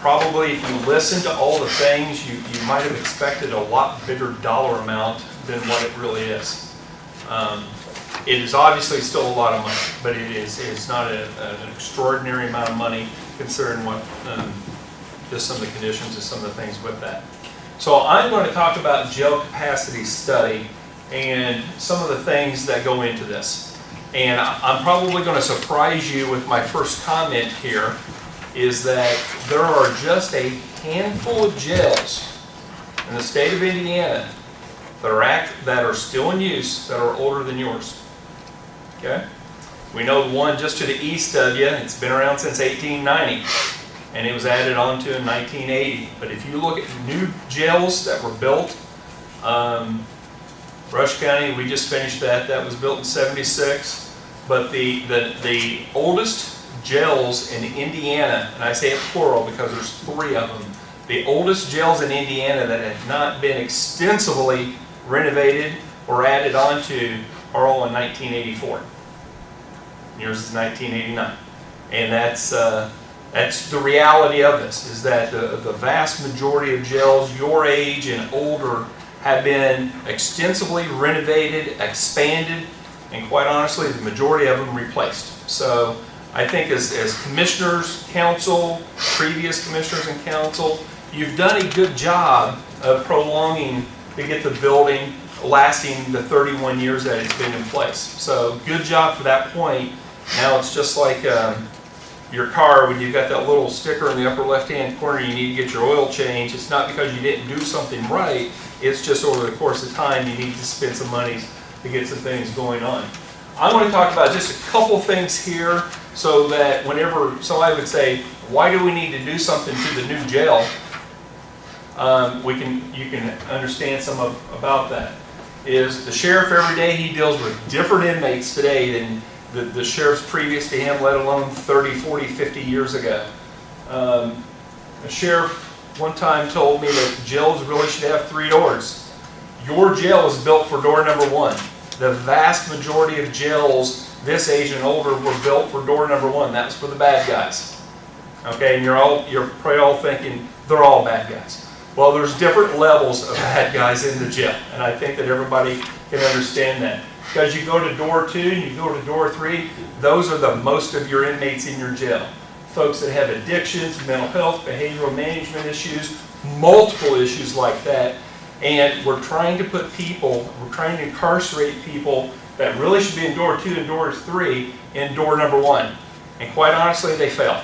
probably if you listen to all the things, you might have expected a lot bigger dollar amount than what it really is. It is obviously still a lot of money, but it's not an extraordinary amount of money considering what just some of the conditions and some of the things with that. So I'm going to talk about jail capacity study and some of the things that go into this. And I'm probably going to surprise you with my first comment here, is that there are just a handful of jails in the state of Indiana that are still in use that are older than yours. Okay? We know the one just to the east of you, it's been around since 1890, and it was added on to in 1980. But if you look at new jails that were built, Rush County, we just finished that. That was built in '76. But the oldest jails in Indiana, and I say it plural because there's 3 of them, the oldest jails in Indiana that have not been extensively renovated or added onto are all in 1984. Yours is 1989. And that's the reality of this, is that the vast majority of jails your age and older have been extensively renovated, expanded, and quite honestly, the majority of them replaced. So I think as commissioners, council, previous commissioners and council, you've done a good job of prolonging to get the building lasting the 31 years that it's been in place. So good job for that point. Now it's just like your car, when you've got that little sticker in the upper left-hand corner, you need to get your oil changed. It's not because you didn't do something right. It's just over the course of time, you need to spend some money to get some things going on. I want to talk about just a couple things here so that whenever somebody would say, why do we need to do something to the new jail? You can understand some about that. Is the sheriff every day, he deals with different inmates today than the sheriffs previous to him, let alone 30, 40, 50 years ago. A sheriff one time told me that jails really should have 3 doors. Your jail is built for door number 1. The vast majority of jails this age and older were built for door number 1. That's for the bad guys. Okay, and you're probably all thinking they're all bad guys. Well, there's different levels of bad guys in the jail, and I think that everybody can understand that. Because you go to door 2 and you go to door 3, those are the most of your inmates in your jail. Folks that have addictions, mental health, behavioral management issues, multiple issues like that. And we're trying to incarcerate people that really should be in door 2 and door 3 in door number 1. And quite honestly, they fail.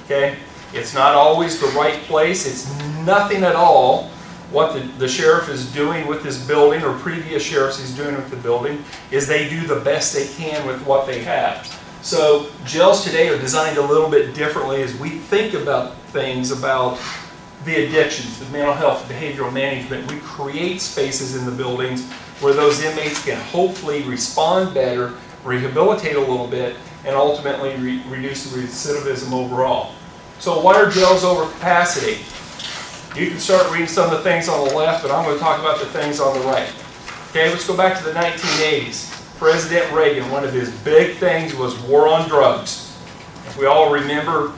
Okay? It's not always the right place. It's nothing at all what the sheriff is doing with this building, or previous sheriffs is doing with the building, is they do the best they can with what they have. So jails today are designed a little bit differently as we think about things about the addictions, the mental health, behavioral management. We create spaces in the buildings where those inmates can hopefully respond better, rehabilitate a little bit, and ultimately reduce the recidivism overall. So why are jails over capacity? You can start reading some of the things on the left, but I'm going to talk about the things on the right. Okay, let's go back to the 1980s. President Reagan, one of his big things was war on drugs. If we all remember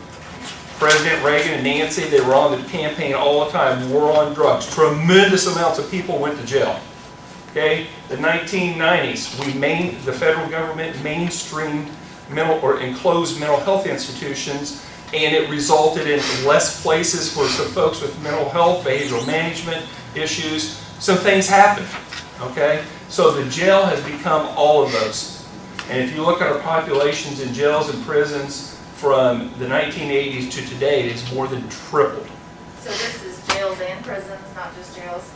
President Reagan and Nancy, they were on the campaign all the time, war on drugs. Tremendous amounts of people went to jail. Okay, the 1990s, the federal government mainstreamed enclosed mental health institutions, and it resulted in less places for some folks with mental health, behavioral management issues. Some things happened, okay? So the jail has become all of those. And if you look at our populations in jails and prisons from the 1980s to today, it's more than tripled.
So this is jails and prisons, not just jails?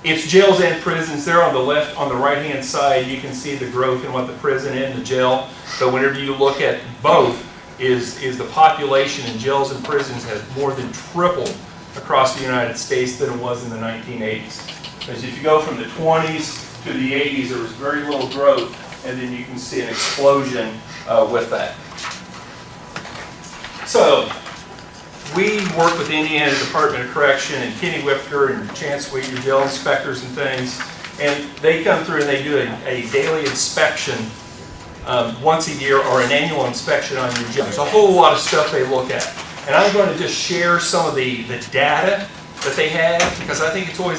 It's jails and prisons. There on the left, on the right-hand side, you can see the growth in what the prison and the jail. But whenever you look at both, is the population in jails and prisons has more than tripled across the United States than it was in the 1980s. Because if you go from the 20s to the 80s, there was very little growth, and then you can see an explosion with that. So, we work with the Indiana Department of Correction and Kenny Whipker and Chance Wheat, your jail inspectors and things, and they come through and they do a daily inspection once a year, or an annual inspection on your jail. There's a whole lot of stuff they look at. And I'm going to just share some of the data that they have, because I think it's always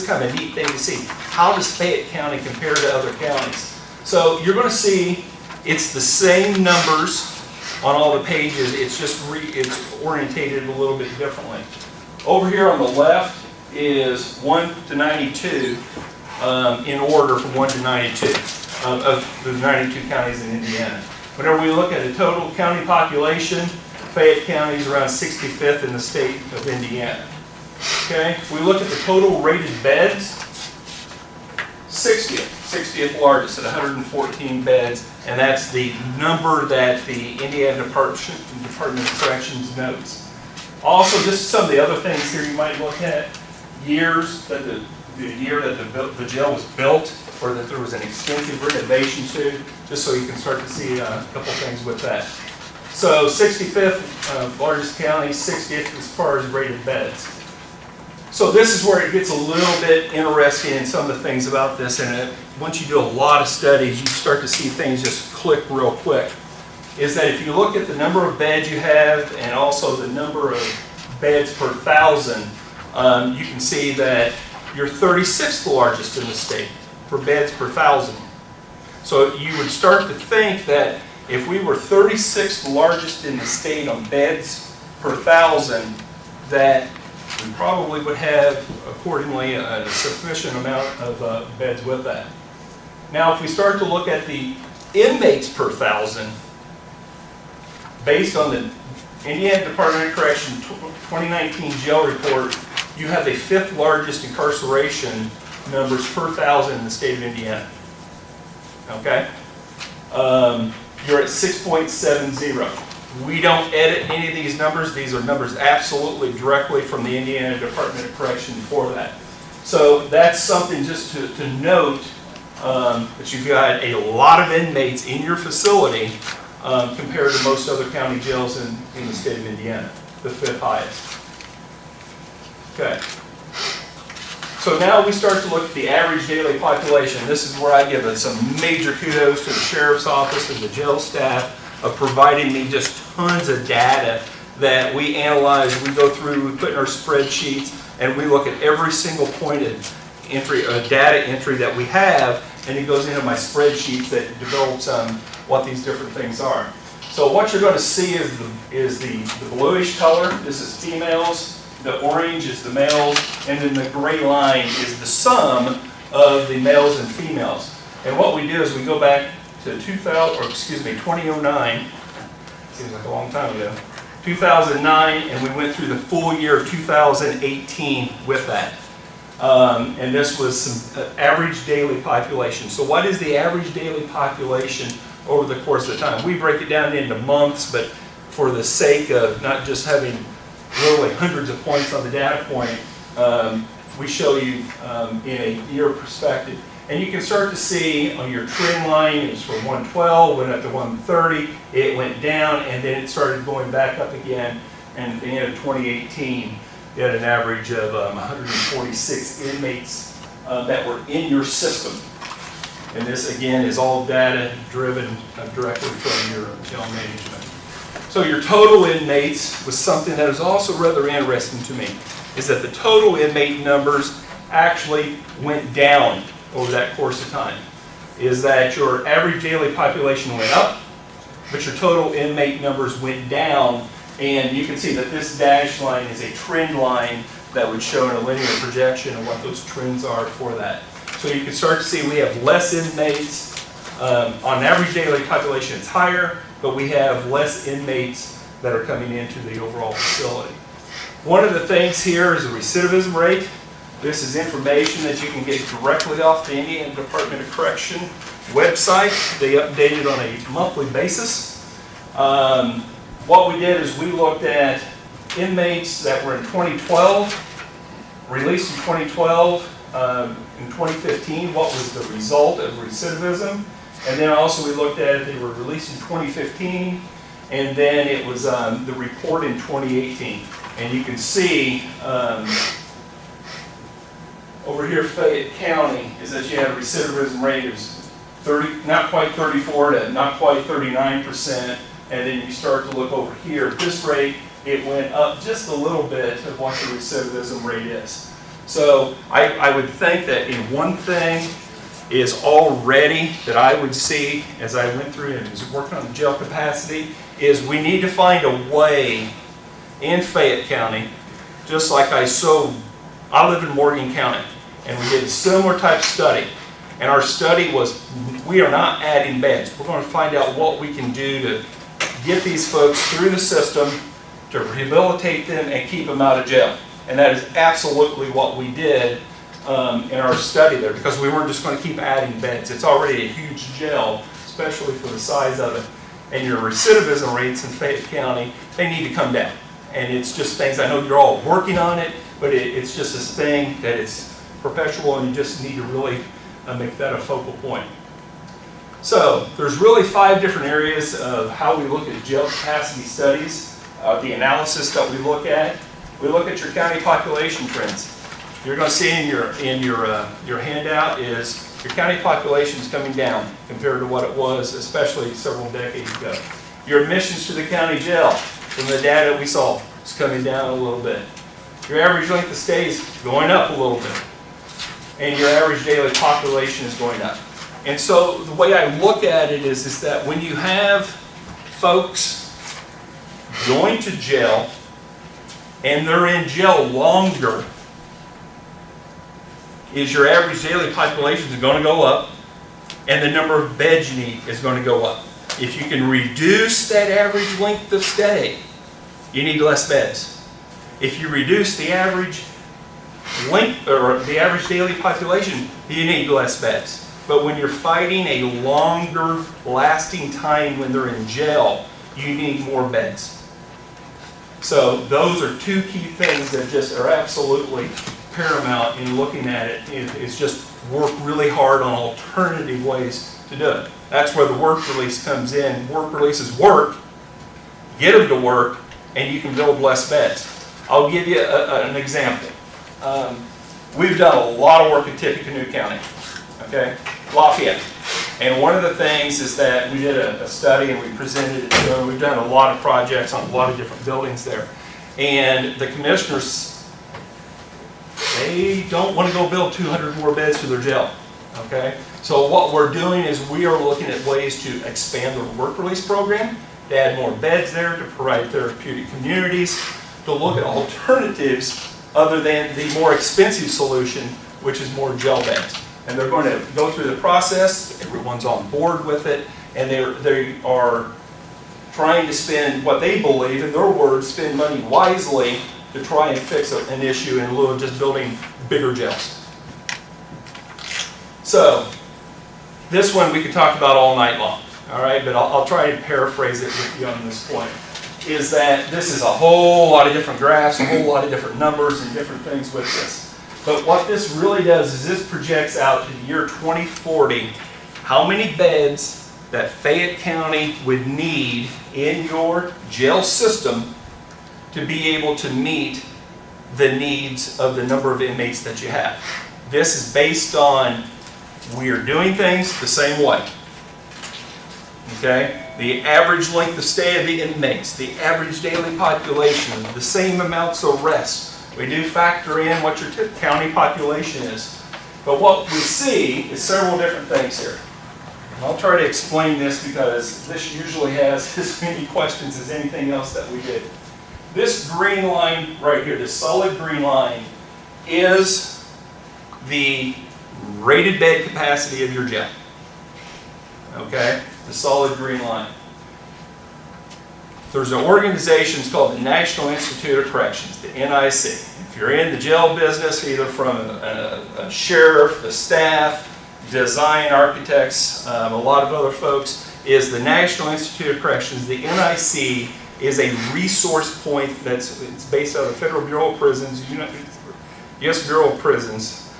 kind of a neat thing to see. How does Fayette County compare to other counties? So you're going to see it's the same numbers on all the pages. It's just it's orientated a little bit differently. Over here on the left is 1 to 92 in order from 1 to 92. Of the 92 counties in Indiana. Whenever we look at the total county population, Fayette County is around 65th in the state of Indiana. Okay, if we look at the total rated beds, 60th largest at 114 beds, and that's the number that the Indiana Department of Corrections notes. Also, just some of the other things here you might look at: years that the year that the jail was built, or that there was an extensive renovation to, just so you can start to see a couple things with that. So 65th largest county, 60th as far as rated beds. So this is where it gets a little bit interesting in some of the things about this, and once you do a lot of studies, you start to see things just click real quick. Is that if you look at the number of beds you have, and also the number of beds per thousand, you can see that you're 36th largest in the state for beds per thousand. So you would start to think that if we were 36th largest in the state on beds per thousand, that we probably would have, accordingly, a sufficient amount of beds with that. Now, if we start to look at the inmates per thousand, based on the Indiana Department of Correction 2019 jail report, you have the 5th largest incarceration numbers per thousand in the state of Indiana. Okay? You're at 6.70. We don't edit any of these numbers. These are numbers absolutely directly from the Indiana Department of Correction for that. So that's something just to note, that you've got a lot of inmates in your facility compared to most other county jails in the state of Indiana, the 5th highest. Okay. So now we start to look at the average daily population. This is where I give some major kudos to the sheriff's office and the jail staff of providing me just tons of data that we analyze, we go through, we put in our spreadsheets, and we look at every single point of entry, data entry that we have, and it goes into my spreadsheets that develops what these different things are. So what you're going to see is the bluish color. This is females. The orange is the males, and then the gray line is the sum of the males and females. And what we do is we go back to 2009, seems like a long time ago, 2009, and we went through the full year of 2018 with that. And this was some average daily population. So what is the average daily population over the course of the time? We break it down into months, but for the sake of not just having literally hundreds of points on the data point. We show you in a year perspective. And you can start to see on your trend line, it was from 112, went up to 130, it went down, and then it started going back up again. And at the end of 2018, you had an average of 146 inmates that were in your system. And this, again, is all data driven directly from your jail management. So your total inmates was something that is also rather interesting to me, is that the total inmate numbers actually went down over that course of time. Is that your average daily population went up, but your total inmate numbers went down. And you can see that this dashed line is a trend line that would show in a linear projection of what those trends are for that. So you can start to see we have less inmates. On average daily population, it's higher, but we have less inmates that are coming into the overall facility. One of the things here is the recidivism rate. This is information that you can get directly off the Indiana Department of Correction website. They update it on a monthly basis. What we did is we looked at inmates that were in 2012, released in 2012, in 2015, what was the result of recidivism, and then also we looked at it, they were released in 2015, and then it was the report in 2018. And you can see over here, Fayette County, is that you have a recidivism rate of 30, not quite 34 to not quite 39%. And then you start to look over here at this rate, it went up just a little bit of what the recidivism rate is. So I would think that in one thing is already that I would see as I went through and was working on the jail capacity is we need to find a way in Fayette County, just like I live in Morgan County, and we did a similar type of study. And our study was, we are not adding beds. We're going to find out what we can do to get these folks through the system, to rehabilitate them and keep them out of jail. And that is absolutely what we did in our study there, because we weren't just going to keep adding beds. It's already a huge jail, especially for the size of it. And your recidivism rates in Fayette County, they need to come down. And it's just things, I know you're all working on it, but it's just this thing that it's perpetual, and you just need to really make that a focal point. So there's really 5 different areas of how we look at jail capacity studies. The analysis that we look at your county population trends. You're going to see in your handout is your county population is coming down compared to what it was, especially several decades ago. Your admissions to the county jail, from the data we saw, is coming down a little bit. Your average length of stay is going up a little bit, and your average daily population is going up. And so the way I look at it is that when you have folks going to jail and they're in jail longer, is your average daily population is going to go up, and the number of beds you need is going to go up. If you can reduce that average length of stay, you need less beds. If you reduce the average length or the average daily population, you need less beds. But when you're fighting a longer lasting time when they're in jail, you need more beds. So those are 2 key things that just are absolutely paramount in looking at it. It's just work really hard on alternative ways to do it. That's where the work release comes in. Work releases work, get them to work, and you can build less beds. I'll give you an example. We've done a lot of work in Tippecanoe County, okay? Lafayette. And one of the things is that we did a study and we presented it to them. We've done a lot of projects on a lot of different buildings there. And the commissioners, they don't want to go build 200 more beds for their jail, okay? So what we're doing is we are looking at ways to expand the work release program, to add more beds there, to provide therapeutic communities, to look at alternatives other than the more expensive solution, which is more jail beds. And they're going to go through the process, everyone's on board with it, and they are trying to spend what they believe, in their words, spend money wisely to try and fix an issue in lieu of just building bigger jails. So, this one we could talk about all night long, all right? But I'll try and paraphrase it with you on this point. is that this is a whole lot of different graphs, a whole lot of different numbers and different things with this. But what this really does is this projects out to the year 2040, how many beds that Fayette County would need in your jail system to be able to meet the needs of the number of inmates that you have. This is based on we are doing things the same way. Okay? The average length of stay of the inmates, the average daily population, the same amounts of rest. We do factor in what your county population is. But what we see is several different things here. I'll try to explain this because this usually has as many questions as anything else that we did. This green line right here, this solid green line, is the rated bed capacity of your jail. Okay? The solid green line. There's an organization called the National Institute of Corrections, the NIC. If you're in the jail business, either from a sheriff, the staff, design architects, a lot of other folks, is the National Institute of Corrections. The NIC is a resource point it's based out of the Federal Bureau of Prisons, U.S. Bureau of Prisons.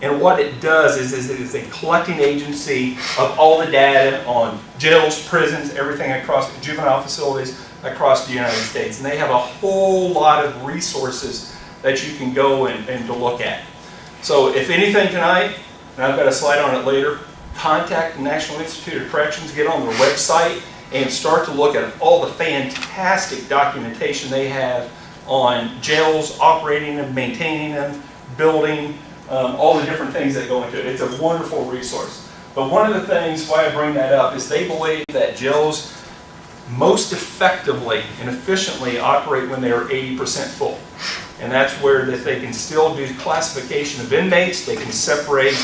And what it does is it is a collecting agency of all the data on jails, prisons, everything across juvenile facilities across the United States. And they have a whole lot of resources that you can go and to look at. So if anything tonight, and I've got a slide on it later, contact the National Institute of Corrections, get on their website, and start to look at all the fantastic documentation they have on jails, operating them, maintaining them, building, all the different things that go into it. It's a wonderful resource. But one of the things why I bring that up is they believe that jails most effectively and efficiently operate when they are 80% full. And that's where that they can still do classification of inmates, they can separate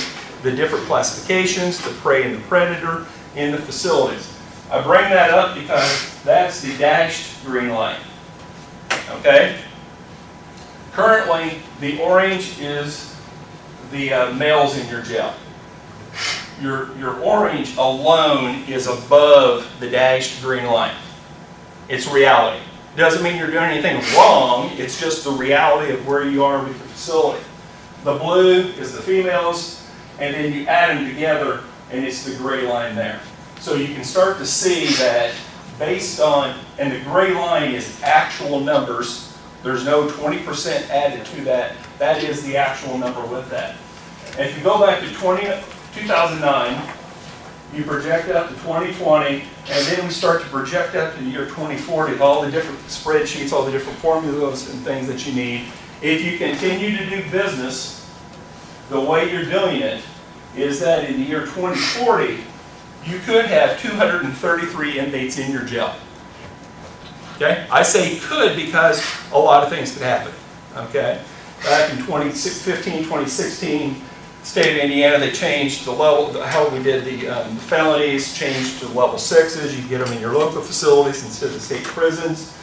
the different classifications, the prey and the predator, in the facilities. I bring that up because that's the dashed green line. Okay? Currently, the orange is the males in your jail. Your orange alone is above the dashed green line. It's reality. Doesn't mean you're doing anything wrong, it's just the reality of where you are with the facility. The blue is the females, and then you add them together, and it's the gray line there. So you can start to see that based on, and the gray line is actual numbers. There's no 20% added to that. That is the actual number with that. And if you go back to 2009, you project up to 2020, and then we start to project up to the year 2040, all the different spreadsheets, all the different formulas and things that you need. If you continue to do business the way you're doing it, is that in the year 2040, you could have 233 inmates in your jail. Okay? I say could because a lot of things could happen. Okay? Back in 2015, 2016, state of Indiana, they changed the level, how we did the felonies, changed to level 6s. You get them in your local facilities instead of state prisons.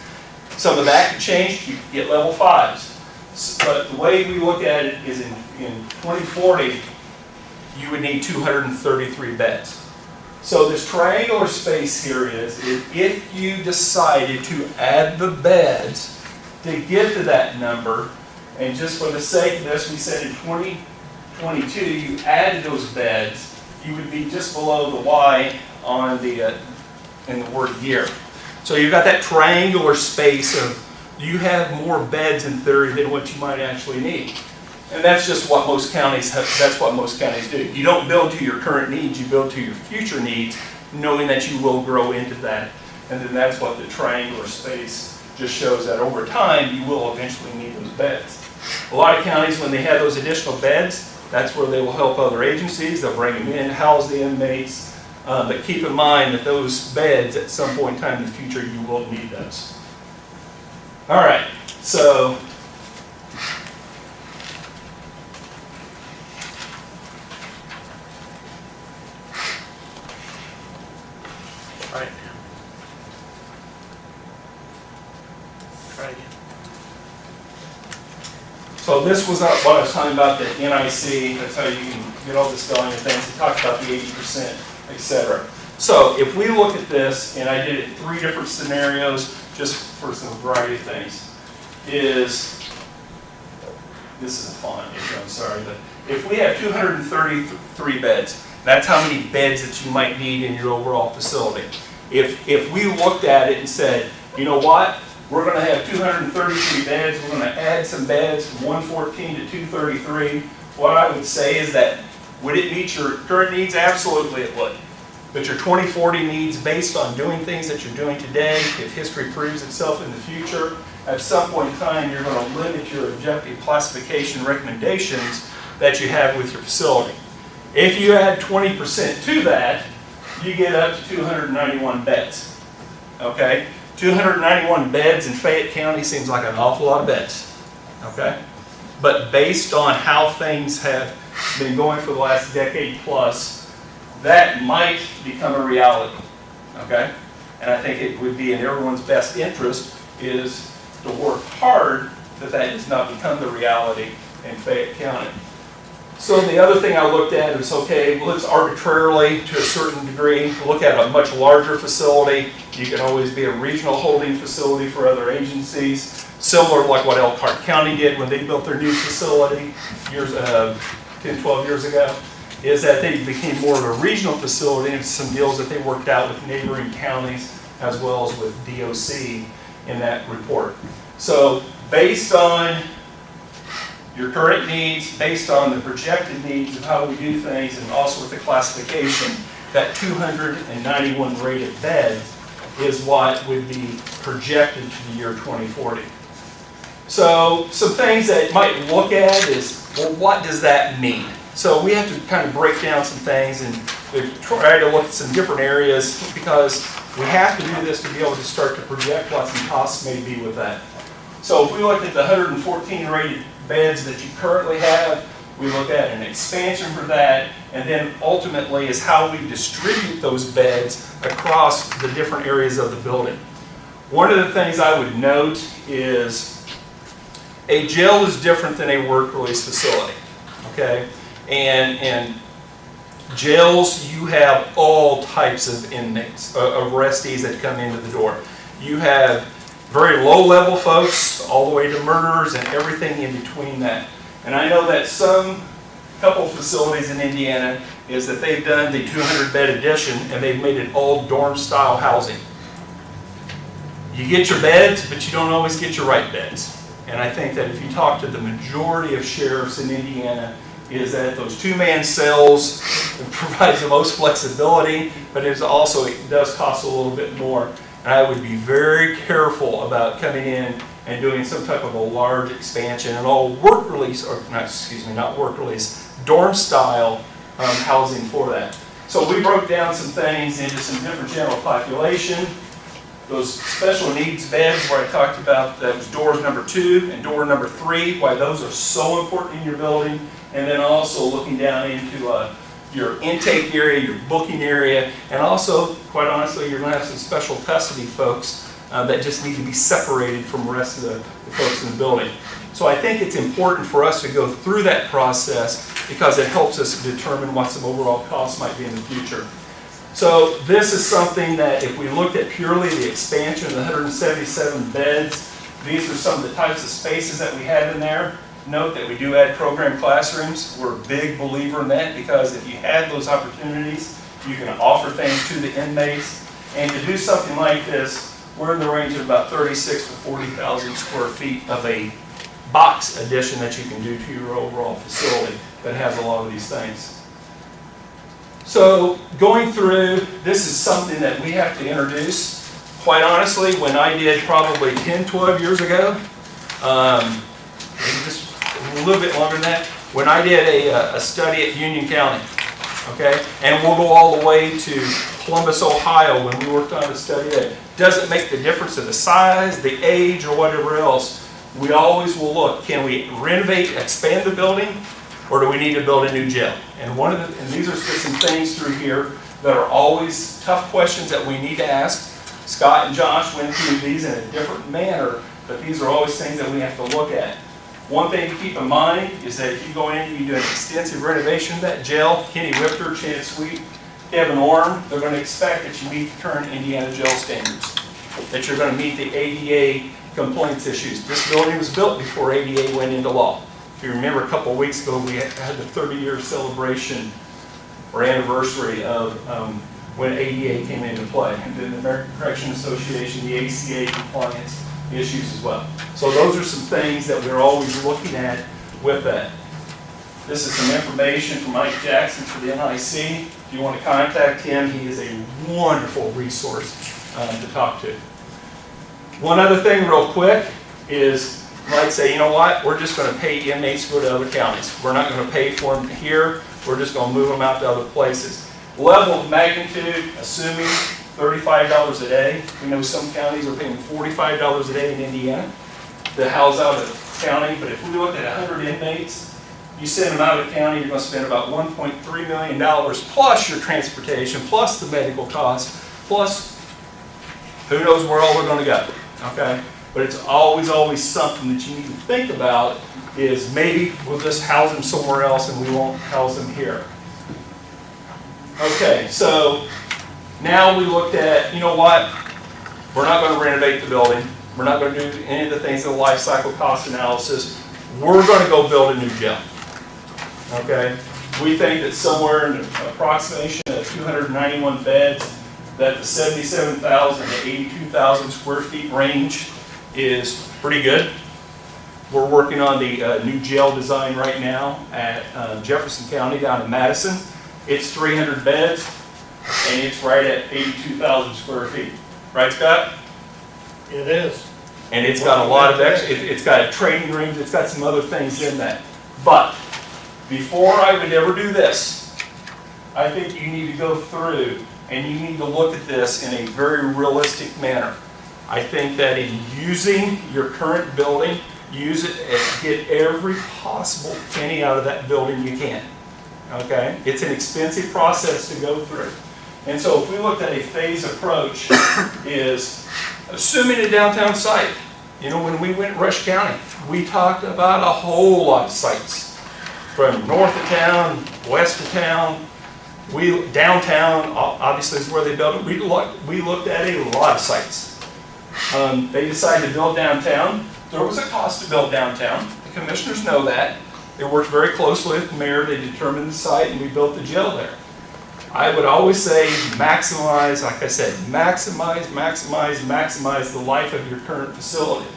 Some of that could change. You could get level 5s. But the way we look at it is in 2040, you would need 233 beds. So this triangular space here is if you decided to add the beds to get to that number, and just for the sake of this, we said in 2022, you added those beds, you would be just below the Y on the in the word year. So you've got that triangular space of you have more beds in theory than what you might actually need. And that's just what most counties have, that's what most counties do. You don't build to your current needs, you build to your future needs, knowing that you will grow into that. And then that's what the triangular space just shows, that over time you will eventually need those beds. A lot of counties, when they have those additional beds, that's where they will help other agencies. They'll bring them in, house the inmates. But keep in mind that those beds, at some point in time in the future, you will need those. All right, so
Right. Try again.
So this was what I was talking about, the NIC, that's how you can get all this going and things. It talked about the 80%, etc. So if we look at this, and I did it 3 different scenarios, just for some variety of things, is, this is a font issue, I'm sorry, but if we have 233 beds, that's how many beds that you might need in your overall facility. If we looked at it and said, you know what, we're going to have 233 beds, we're going to add some beds from 114 to 233, what I would say is that, would it meet your current needs? Absolutely it would. But your 2040 needs, based on doing things that you're doing today, if history proves itself in the future, at some point in time you're going to limit your objective classification recommendations that you have with your facility. If you add 20% to that, you get up to 291 beds. Okay? 291 beds in Fayette County seems like an awful lot of beds. Okay? But based on how things have been going for the last decade plus, that might become a reality. Okay? And I think it would be in everyone's best interest is to work hard that that does not become the reality in Fayette County. So the other thing I looked at is, okay, well, let's arbitrarily, to a certain degree, look at a much larger facility. You can always be a regional holding facility for other agencies, similar like what Elkhart County did when they built their new facility 10, 12 years ago, is that they became more of a regional facility and some deals that they worked out with neighboring counties as well as with DOC in that report. So based on your current needs, based on the projected needs of how we do things, and also with the classification, that 291 rated beds is what would be projected to the year 2040. So some things that you might look at is, well, what does that mean? So we have to kind of break down some things and try to look at some different areas, because we have to do this to be able to start to project what some costs may be with that. So if we look at the 114 rated beds that you currently have, we look at an expansion for that, and then ultimately is how we distribute those beds across the different areas of the building. One of the things I would note is a jail is different than a work release facility, okay? And jails, you have all types of inmates, arrestees that come into the door. You have very low-level folks, all the way to murderers and everything in between that. And I know that some couple facilities in Indiana is that they've done the 200-bed addition and they've made it all dorm-style housing. You get your beds, but you don't always get your right beds. And I think that if you talk to the majority of sheriffs in Indiana, is that those two-man cells provides the most flexibility, but it does cost a little bit more. And I would be very careful about coming in and doing some type of a large expansion and all work release, or not work release, dorm style housing for that. So we broke down some things into some different general population. Those special needs beds where I talked about that was doors number 2 and door number 3, why those are so important in your building. And then also looking down into your intake area, your booking area, and also, quite honestly, you're going to have some special custody folks that just need to be separated from the rest of the folks in the building. So I think it's important for us to go through that process because it helps us determine what some overall costs might be in the future. So this is something that if we looked at purely the expansion of the 177 beds, these are some of the types of spaces that we have in there. Note that we do add program classrooms. We're a big believer in that because if you have those opportunities, you can offer things to the inmates. And to do something like this, we're in the range of about 36 to 40,000 square feet of a box addition that you can do to your overall facility that has a lot of these things. So going through, this is something that we have to introduce. Quite honestly, when I did probably 10, 12 years ago, maybe just a little bit longer than that, when I did a study at Union County, okay? And we'll go all the way to Columbus, Ohio, when we worked on a study that doesn't make the difference of the size, the age, or whatever else. We always will look, can we renovate, expand the building, or do we need to build a new jail? And these are some things through here that are always tough questions that we need to ask. Scott and Josh went through these in a different manner, but these are always things that we have to look at. One thing to keep in mind is that if you go in and you do an extensive renovation of that jail, Kenny Whipter, Chance Sweet, Kevin Orm, they're going to expect that you meet the current Indiana jail standards. that you're going to meet the ADA complaints issues. This building was built before ADA went into law. If you remember a couple of weeks ago, we had the 30-year celebration or anniversary of when ADA came into play. And then the American Correction Association, the ACA compliance issues as well. So those are some things that we're always looking at with that. This is some information from Mike Jackson for the NIC. If you want to contact him, he is a wonderful resource to talk to. One other thing real quick is, you might say, you know what, we're just going to pay inmates to go to other counties. We're not going to pay for them here, we're just going to move them out to other places. Level of magnitude, assuming $35 a day. We know some counties are paying $45 a day in Indiana to house out of the county, but if we look at 100 inmates, you send them out of the county, you're going to spend about $1.3 million plus your transportation, plus the medical costs, plus who knows where all we're going to go, okay? But it's always something that you need to think about is maybe we'll just house them somewhere else and we won't house them here. Okay, so now we looked at, you know what, we're not going to renovate the building. We're not going to do any of the things in the life cycle cost analysis. We're going to go build a new jail. Okay, we think that somewhere in the approximation of 291 beds, that the 77,000 to 82,000 square feet range is pretty good. We're working on the new jail design right now at Jefferson County down in Madison. It's 300 beds, and it's right at 82,000 square feet. Right, Scott?
It is.
And it's got a lot of extra, it's got training rooms, it's got some other things in that. But before I would ever do this, I think you need to go through and you need to look at this in a very realistic manner. I think that in using your current building, use it and get every possible penny out of that building you can. Okay? It's an expensive process to go through. And so if we looked at a phase approach is assuming a downtown site. You know, when we went to Rush County, we talked about a whole lot of sites. From north of town, west of town, downtown, obviously is where they built it. We looked at a lot of sites. They decided to build downtown. There was a cost to build downtown. The commissioners know that. They worked very closely with the mayor. They determined the site, and we built the jail there. I would always say maximize, like I said, maximize the life of your current facility.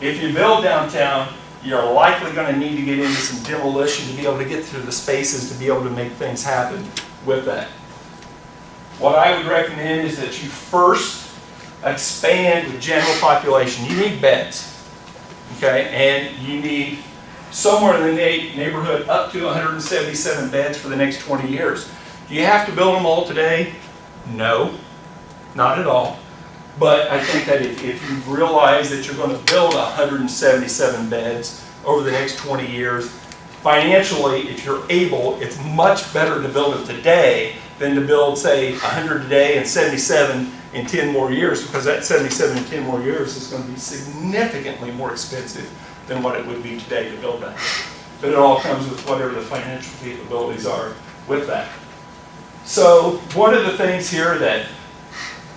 If you build downtown, you're likely going to need to get into some demolition to be able to get through the spaces to be able to make things happen with that. What I would recommend is that you first expand with general population. You need beds, okay, and you need somewhere in the neighborhood up to 177 beds for the next 20 years. Do you have to build them all today? No, not at all. But I think that if you realize that you're going to build 177 beds over the next 20 years, financially, if you're able, it's much better to build it today than to build, say, 100 today and 77 in 10 more years, because that 77 in 10 more years is going to be significantly more expensive than what it would be today to build that. But it all comes with whatever the financial capabilities are with that. So one of the things here that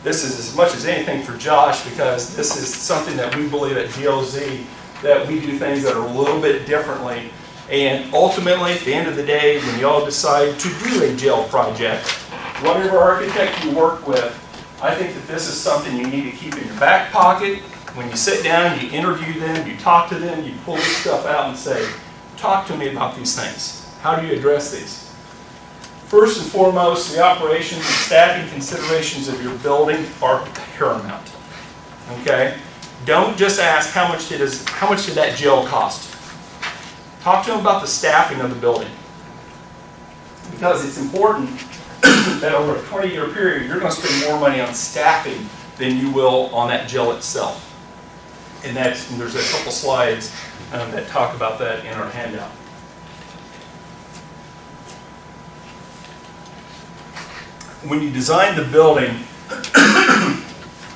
this is as much as anything for Josh, because this is something that we believe at DLZ that we do things that are a little bit differently. And ultimately, at the end of the day, when you all decide to do a jail project, whatever architect you work with, I think that this is something you need to keep in your back pocket. When you sit down, you interview them, you talk to them, you pull this stuff out and say, talk to me about these things. How do you address these? First and foremost, the operations and staffing considerations of your building are paramount. Okay? Don't just ask how much did that jail cost. Talk to them about the staffing of the building. Because it's important that over a 20-year period, you're going to spend more money on staffing than you will on that jail itself. And there's a couple slides that talk about that in our handout. When you design the building,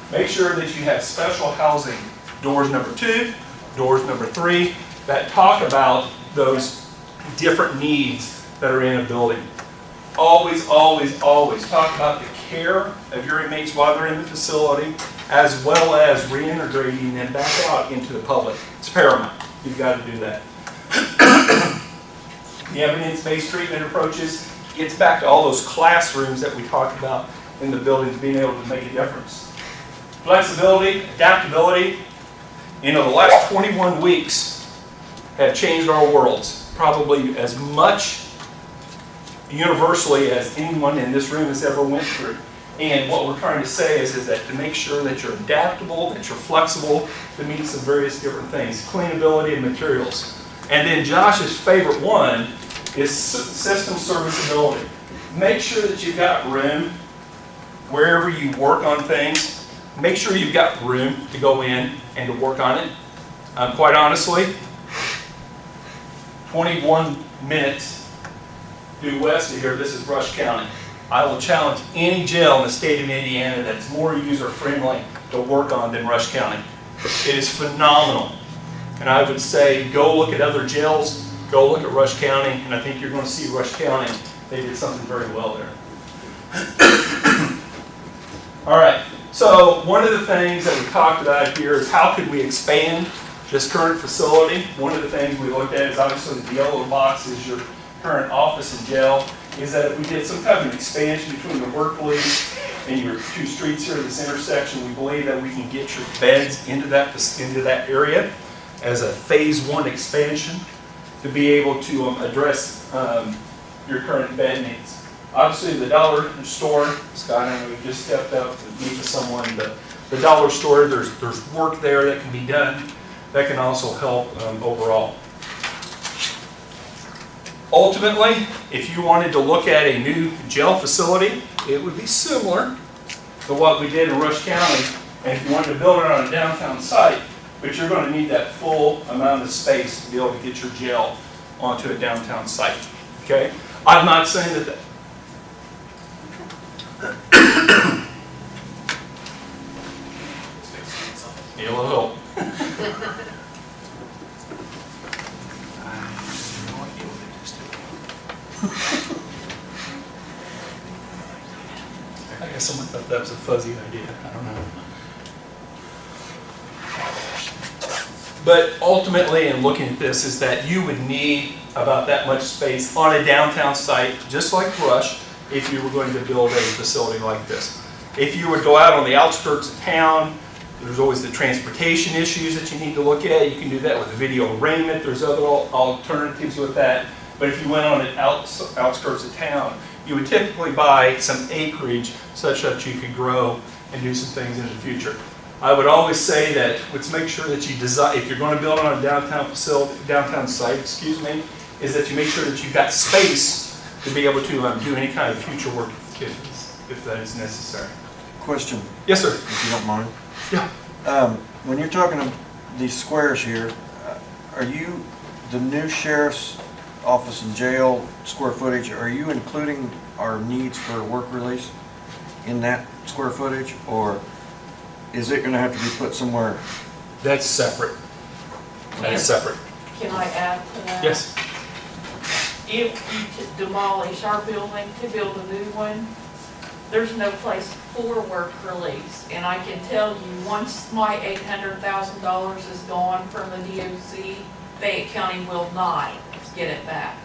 make sure that you have special housing, doors number 2, doors number 3, that talk about those different needs that are in a building. always, always, always talk about the care of your inmates while they're in the facility, as well as reintegrating them back out into the public. It's paramount. You've got to do that. The evidence-based treatment approaches gets back to all those classrooms that we talked about in the buildings being able to make a difference. Flexibility, adaptability. You know, the last 21 weeks have changed our worlds probably as much universally as anyone in this room has ever went through. And what we're trying to say is that to make sure that you're adaptable, that you're flexible to meet some various different things. Cleanability of materials. And then Josh's favorite one is system serviceability. Make sure that you've got room wherever you work on things. Make sure you've got room to go in and to work on it. Quite honestly, 21 minutes due west of here, this is Rush County. I will challenge any jail in the state of Indiana that's more user-friendly to work on than Rush County. It is phenomenal. And I would say go look at other jails, go look at Rush County, and I think you're going to see Rush County. They did something very well there. All right, so one of the things that we talked about here is how could we expand this current facility. One of the things we looked at is obviously the yellow box is your current office and jail, is that if we did some kind of an expansion between the work police and your two streets here at this intersection, we believe that we can get your beds into that area as a phase 1 expansion to be able to address your current bed needs. Obviously, the dollar store, Scott and I, we just stepped up to meet with someone. The dollar store, there's work there that can be done that can also help overall. Ultimately, if you wanted to look at a new jail facility, it would be similar to what we did in Rush County. And if you wanted to build it on a downtown site, but you're going to need that full amount of space to be able to get your jail onto a downtown site. Okay? I'm not saying that. Need a little help. I guess someone thought that was a fuzzy idea. I don't know. But ultimately, in looking at this, is that you would need about that much space on a downtown site, just like Rush, if you were going to build a facility like this. If you would go out on the outskirts of town, there's always the transportation issues that you need to look at. You can do that with video arraignment. There's other alternatives with that. But if you went on the outskirts of town, you would typically buy some acreage such that you could grow and do some things in the future. I would always say that let's make sure that you design, if you're going to build on a downtown site, is that you make sure that you've got space to be able to do any kind of future work if that is necessary.
Question.
Yes, sir.
If you don't mind.
Yeah.
When you're talking of these squares here, are you, the new sheriff's office and jail square footage, are you including our needs for work release in that square footage, or is it going to have to be put somewhere?
That's separate. That is separate.
Can I add to that?
Yes.
If you demolish our building to build a new one, there's no place for work release. And I can tell you, once my $800,000 is gone from the DOC, Fayette County will not get it back.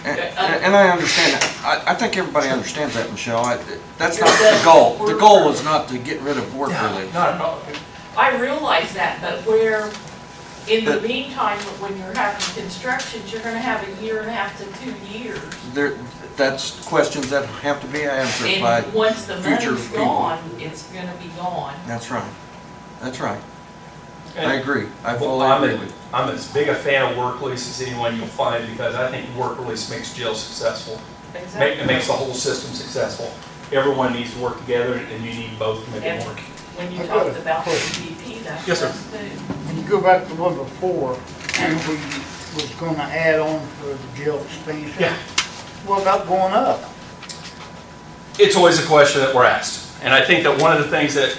And I understand that. I think everybody understands that, Michelle. That's not the goal. The goal is not to get rid of work release.
Not at all.
I realize that, but where, in the meantime, when you're having constructions, you're gonna have 1.5 to 2 years.
That's questions that have to be answered by
And once the
future
money's
people.
gone, it's gonna be gone.
That's right. That's right.
And
I agree. I fully
Well,
agree with you.
I'm as big a fan of work release as anyone you'll find, because I think work release makes jail successful. It makes the whole system successful. Everyone needs to work together, and you need both to make it work.
When you talked about the EVP, that's
Yes, sir.
just new.
When you go back to the one before, we was gonna add on for the jail expansion.
Yeah.
What about going up?
It's always a question that we're asked. And I think that one of the things that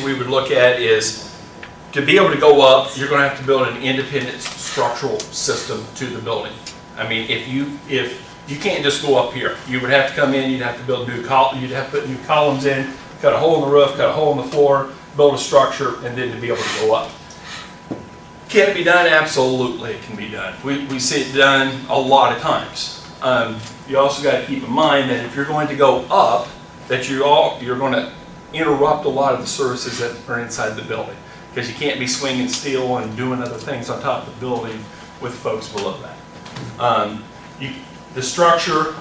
we would look at is to be able to go up, you're going to have to build an independent structural system to the building. I mean, if you can't just go up here, you would have to come in, you'd have to build you'd have to put new columns in, cut a hole in the roof, cut a hole in the floor, build a structure, and then to be able to go up. Can it be done? Absolutely, it can be done. We see it done a lot of times. You also got to keep in mind that if you're going to go up, that you're going to interrupt a lot of the services that are inside the building, because you can't be swinging steel and doing other things on top of the building with folks below that. The structure,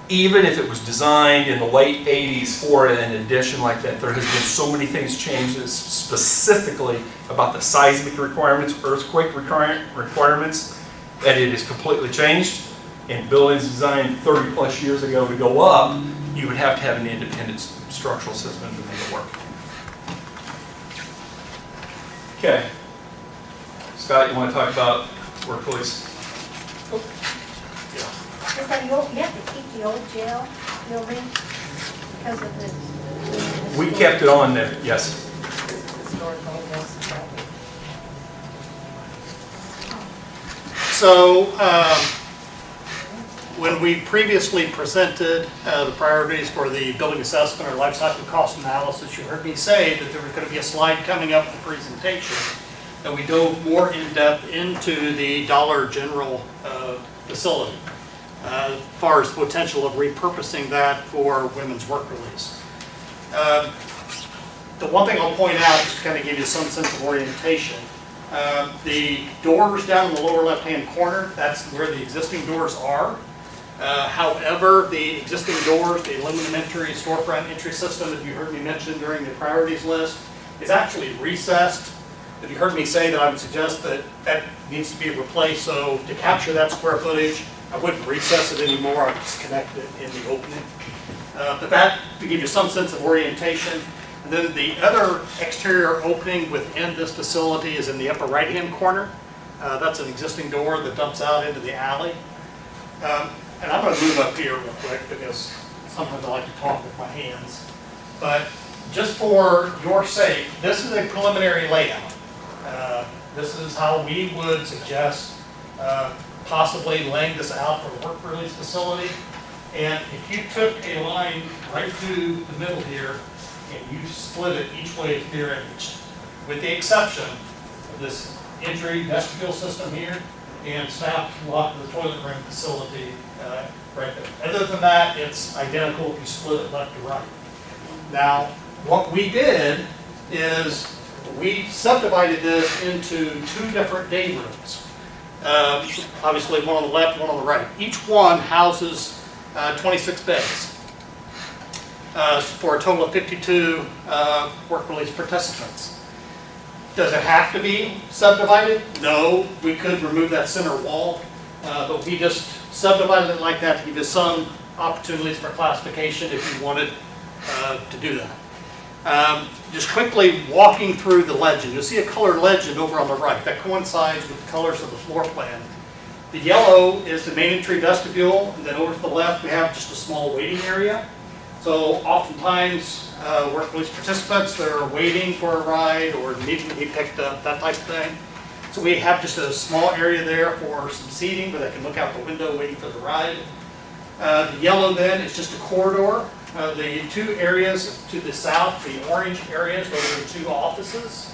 even if it was designed in the late 80s for an addition like that, there has been so many things changed specifically about the seismic requirements, earthquake requirements, that it is completely changed. In buildings designed 30 plus years ago to go up, you would have to have an independent structural system to make it work. Okay. Scott, you want to talk about work police?
Is that you have to keep the old jail building because of the...
We kept it on there, yes.
So, when we previously presented the priorities for the building assessment or life cycle cost analysis, you heard me say that there was going to be a slide coming up in the presentation that we dove more in depth into the Dollar General facility as far as the potential of repurposing that for women's work release. The one thing I'll point out, just to kind of give you some sense of orientation, the doors down in the lower left-hand corner, that's where the existing doors are. However, the existing doors, the aluminum entry, storefront entry system that you heard me mention during the priorities list, is actually recessed. If you heard me say that, I would suggest that that needs to be replaced. So to capture that square footage, I wouldn't recess it anymore. I'd just connect it in the opening. But that, to give you some sense of orientation. And then the other exterior opening within this facility is in the upper right-hand corner. That's an existing door that dumps out into the alley. And I'm going to move up here real quick because sometimes I like to talk with my hands. But just for your sake, this is a preliminary layout. This is how we would suggest possibly laying this out for the work release facility. And if you took a line right through the middle here and you split it each way to their image, with the exception of this entry vestibule system here and staff lock the toilet room facility right there. Other than that, it's identical if you split it left to right. Now, what we did is we subdivided this into two different day rooms. Obviously, one on the left, one on the right. Each one houses 26 beds for a total of 52 work release participants. Does it have to be subdivided? No, we could remove that center wall, but we just subdivided it like that to give you some opportunities for classification if you wanted to do that. Just quickly walking through the legend, you'll see a colored legend over on the right that coincides with the colors of the floor plan. The yellow is the main entry vestibule, and then over to the left we have just a small waiting area. So oftentimes work release participants, they're waiting for a ride or needing to be picked up, that type of thing. So we have just a small area there for some seating where they can look out the window waiting for the ride. The yellow then is just a corridor. The two areas to the south, the orange areas, those are the two offices.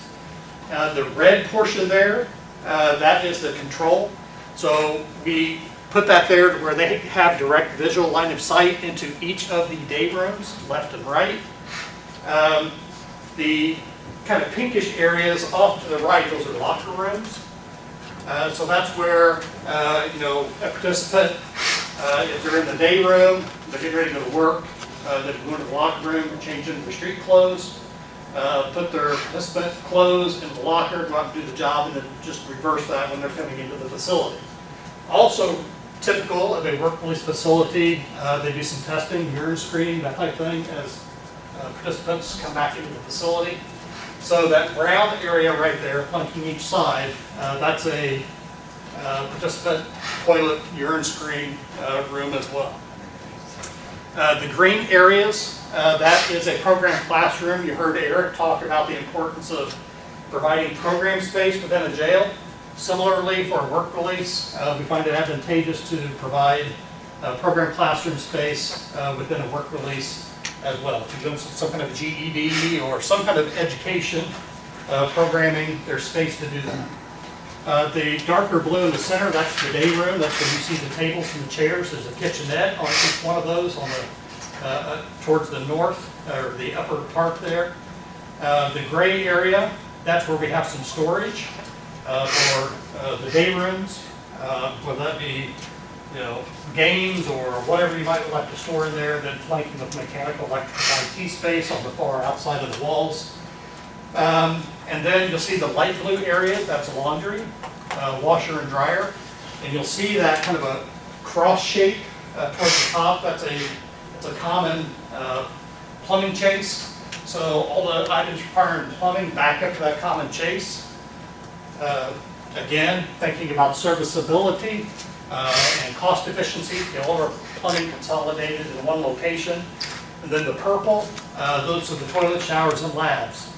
The red portion there, that is the control. So we put that there to where they have direct visual line of sight into each of the day rooms, left and right. The kind of pinkish areas off to the right, those are locker rooms. So that's where, a participant, if they're in the day room, they're getting ready to go to work, they can go into the locker room, change into their street clothes, put their participant clothes in the locker, go out and do the job, and then just reverse that when they're coming into the facility. Also typical of a work release facility, they do some testing, urine screening, that type of thing, as participants come back into the facility. So that brown area right there, flanking each side, that's a participant toilet urine screen room as well. The green areas, that is a program classroom. You heard Eric talk about the importance of providing program space within a jail. Similarly, for a work release, we find it advantageous to provide program classroom space within a work release as well. If you're doing some kind of GED or some kind of education programming, there's space to do that. The darker blue in the center, that's the day room. That's where you see the tables and the chairs. There's a kitchenette on each one of those on the towards the north, or the upper part there. The gray area, that's where we have some storage for the day rooms, whether that be, you know, games or whatever you might like to store in there, then flanking with mechanical, electrical, IT space on the far outside of the walls. And then you'll see the light blue area, that's laundry, washer and dryer. And you'll see that kind of a cross shape towards the top. That's a common plumbing chase. So all the items requiring plumbing back up to that common chase. Again, thinking about serviceability and cost efficiency, get all our plumbing consolidated in one location. And then the purple, those are the toilet, showers, and labs.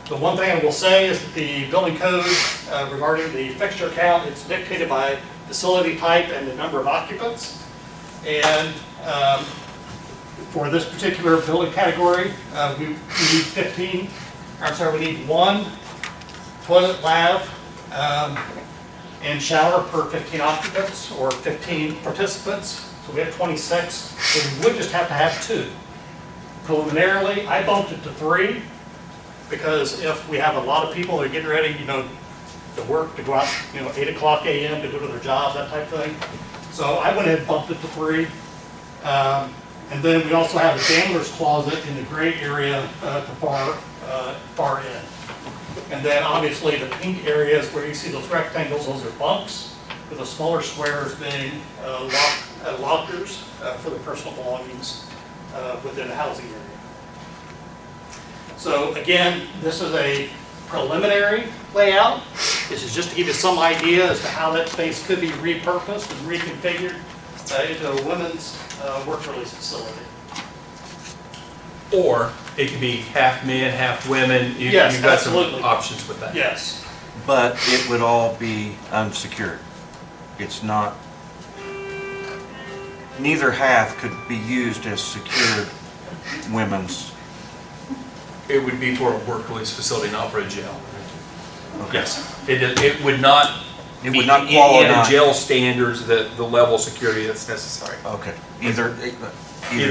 The one thing I will say is that the building code regarding the fixture count, it's dictated by facility type and the number of occupants. And for this particular building category, we need we need one toilet, lab, and shower per 15 occupants or 15 participants. So we have 26, so we would just have to have 2. Preliminarily, I bumped it to 3 because if we have a lot of people that are getting ready, you know, to work, to go out, you know, 8 o'clock a.m. to go to their jobs, that type of thing. So I went ahead and bumped it to 3. And then we also have a gambler's closet in the gray area at the far end. And then obviously the pink areas where you see those rectangles, those are bunks, with the smaller squares being lockers for the personal belongings within the housing area. So again, this is a preliminary layout. This is just to give you some idea as to how that space could be repurposed and reconfigured into a women's work release facility.
Or it could be half men, half women.
Yes,
you've got
absolutely.
some options with that.
Yes.
But it would all be unsecured. It's not, neither half could be used as secured women's.
It would be for a work release facility, not for a jail.
Okay.
Yes. It would not.
It would not qualify.
In a jail standards, the level of security that's necessary.
Okay. Either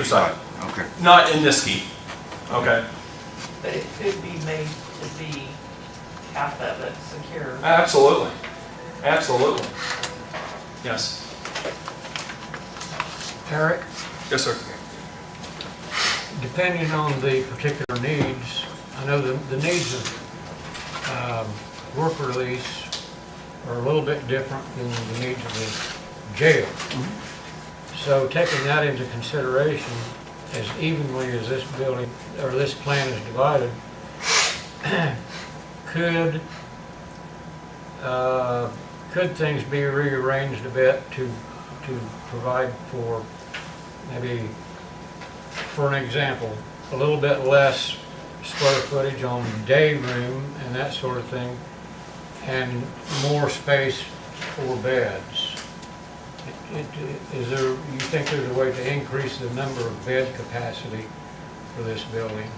side.
Okay.
Not in this scheme. Okay.
But it could be made to be half of it secure.
Absolutely. Absolutely. Yes.
Eric,
Yes, sir.
depending on the particular needs, I know the needs of work release are a little bit different than the needs of the jail. So taking that into consideration, as evenly as this building or this plan is divided, could things be rearranged a bit to provide for maybe, for an example, a little bit less square footage on day room and that sort of thing, and more space for beds? Is there, you think there's a way to increase the number of bed capacity for this building?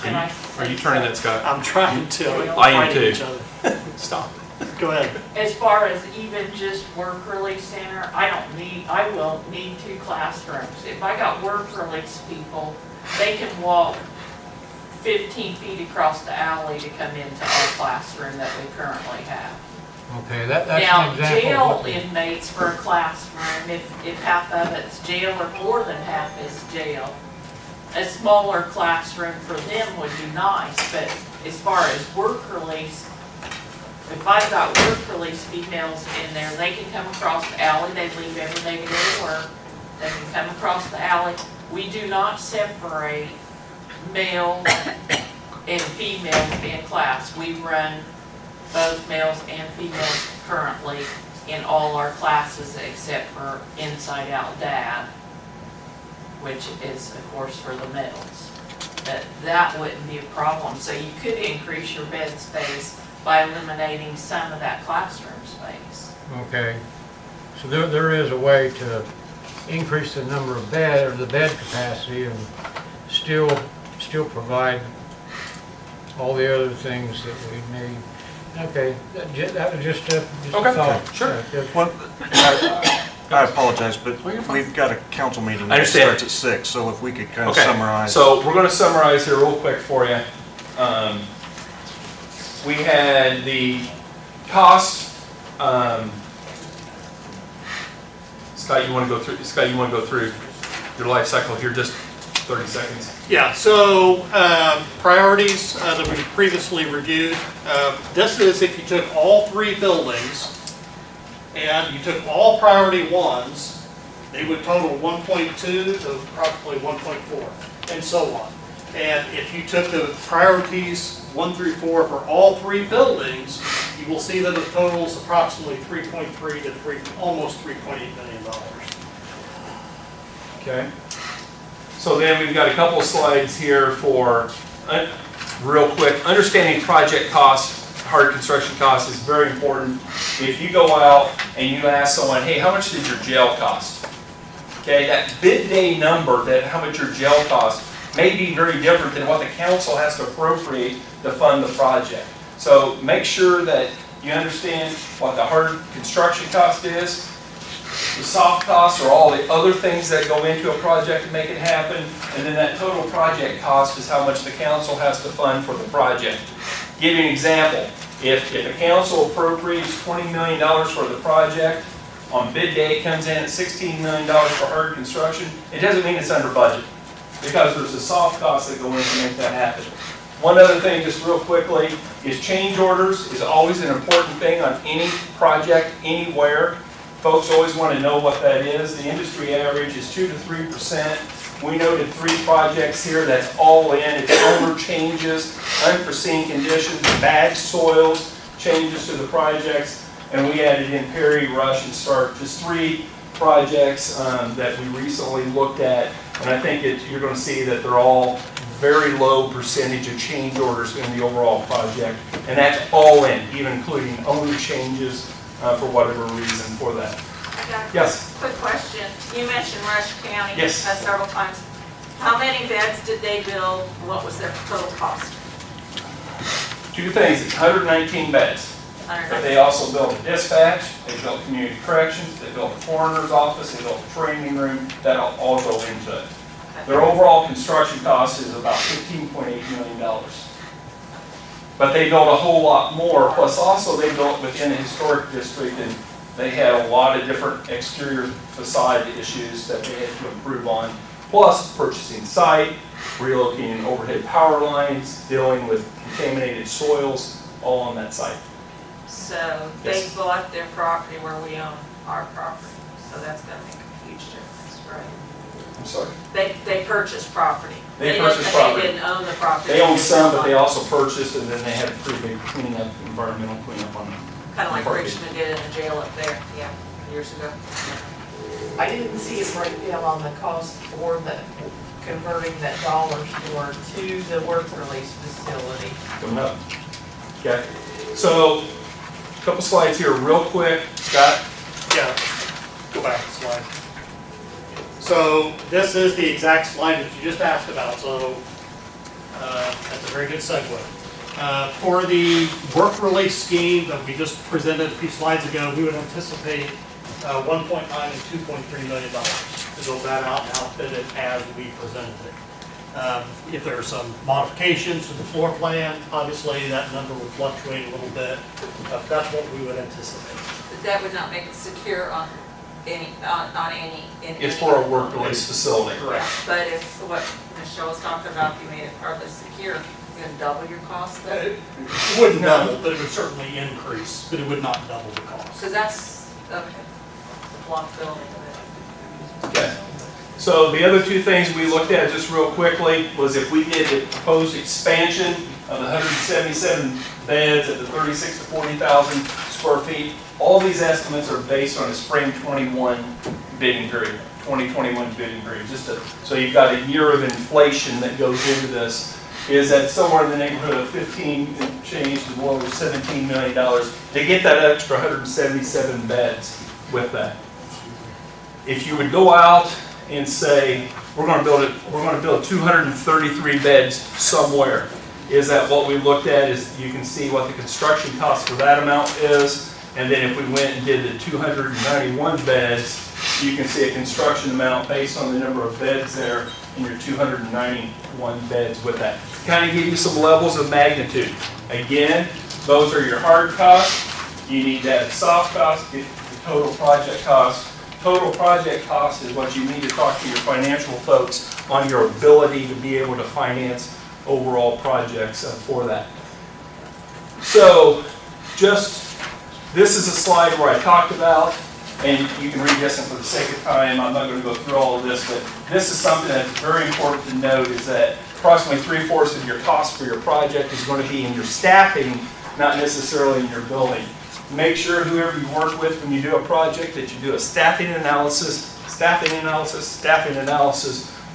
Are you turning that, Scott?
I'm trying to.
I am
Fighting
too.
each other. Stop. Go ahead.
As far as even just work release center, I will need 2 classrooms. If I got work release people, they can walk 15 feet across the alley to come into our classroom that we currently have.
Okay, that's an
Now,
example.
jail
of what we-
inmates for a classroom, if half of it's jail or more than half is jail, a smaller classroom for them would be nice, but as far as work release, if I've got work release females in there, they can come across the alley, they leave every day to go to work, they can come across the alley. We do not separate male and females in class. We run both males and females currently in all our classes except for Inside Out Dad, which is, of course, for the males. that wouldn't be a problem. So you could increase your bed space by eliminating some of that classroom space.
Okay, so there is a way to increase the number of bed, or the bed capacity, and still provide all the other things that we need. Okay, that was just a thought.
Sure.
Well, I apologize, but we've got a council meeting
I
that
understand.
starts at 6, so if we could kind of
Okay,
summarize.
so we're going to summarize here real quick for you. We had the cost. Scott, you want to go through your life cycle here, just 30 seconds.
Yeah, so priorities that we previously reviewed. This is if you took all 3 buildings and you took all priority ones, they would total 1.2 to approximately 1.4, and so on. And if you took the priorities 1 through 4 for all 3 buildings, you will see that it totals approximately 3.3 to almost $3.8 million.
Okay. So then we've got a couple of slides here for, real quick, understanding project costs, hard construction costs is very important. If you go out and you ask someone, hey, how much did your jail cost? Okay, that bid day number, that how much your jail cost, may be very different than what the council has to appropriate to fund the project. So make sure that you understand what the hard construction cost is. The soft costs are all the other things that go into a project to make it happen, and then that total project cost is how much the council has to fund for the project. Give you an example. If the council appropriates $20 million for the project, on bid day it comes in at $16 million for hard construction, it doesn't mean it's under budget, because there's a soft cost that go in to make that happen. One other thing, just real quickly, is change orders is always an important thing on any project, anywhere. Folks always want to know what that is. The industry average is 2 to 3%. We noted 3 projects here. That's all in. It's owner changes, unforeseen conditions, bad soils, changes to the projects, and we added in Perry, Rush, and Stark. Just 3 projects that we recently looked at, and I think you're going to see that they're all very low percentage of change orders in the overall project, and that's all in, even including owner changes for whatever reason for that.
I got a
Yes.
quick question. You mentioned Rush County
Yes.
several times. How many beds did they build? What was their total cost?
2 things, it's 119 beds. But they also built a dispatch, they built community corrections, they built a coroner's office, they built a training room, that'll all go into it. Their overall construction cost is about $15.8 million. But they built a whole lot more, plus also they built within a historic district, and they had a lot of different exterior facade issues that they had to improve on, plus purchasing site, relocating overhead power lines, dealing with contaminated soils, all on that site.
So
Yes.
they bought their property where we own our property, so that's gonna make a huge difference, right?
I'm sorry?
They purchased property.
They purchased property.
They didn't own the property.
They own some, but they also purchased, and then they had a pretty big cleanup, environmental cleanup on them.
Kind of like
property.
Richmond did in the jail up there, yeah, years ago.
I didn't see a breakdown on the cost for the converting that dollar store to the work release facility.
Coming up. Okay, so a couple slides here real quick. Scott?
Yeah, go back a slide. So this is the exact slide that you just asked about, so that's a very good segue. For the work release scheme that we just presented a few slides ago, we would anticipate 1.9 and $2.3 million to build that out and outfit it as we presented it. If there are some modifications to the floor plan, obviously that number would fluctuate a little bit, but that's what we would anticipate.
But that would not make it secure on any.
It's for a work release facility.
Correct.
But if what Michelle was talking about, if you made it partly secure, you're gonna double your cost then?
It wouldn't double, but it would certainly increase, but it would not double the cost.
So that's, okay, it's a block building.
Okay. So the other 2 things we looked at just real quickly was if we did the proposed expansion of the 177 beds at the 36 to 40,000 square feet, all these estimates are based on a spring 21 bidding period. 2021 bidding period, so you've got a year of inflation that goes into this, is that somewhere in the neighborhood of 15 and change to more than $17 million to get that extra 177 beds with that. If you would go out and say, we're going to build 233 beds somewhere, is that what we looked at? Is you can see what the construction cost for that amount is, and then if we went and did the 291 beds, you can see a construction amount based on the number of beds there in your 291 beds with that. Kind of give you some levels of magnitude. Again, those are your hard costs. You need to add soft costs, get the total project cost. Total project cost is what you need to talk to your financial folks on your ability to be able to finance overall projects for that. So this is a slide where I talked about, and you can read this, and for the sake of time, I'm not going to go through all of this, but this is something that's very important to note, is that approximately 3/4 of your cost for your project is going to be in your staffing, not necessarily in your building. Make sure whoever you work with when you do a project that you do a staffing analysis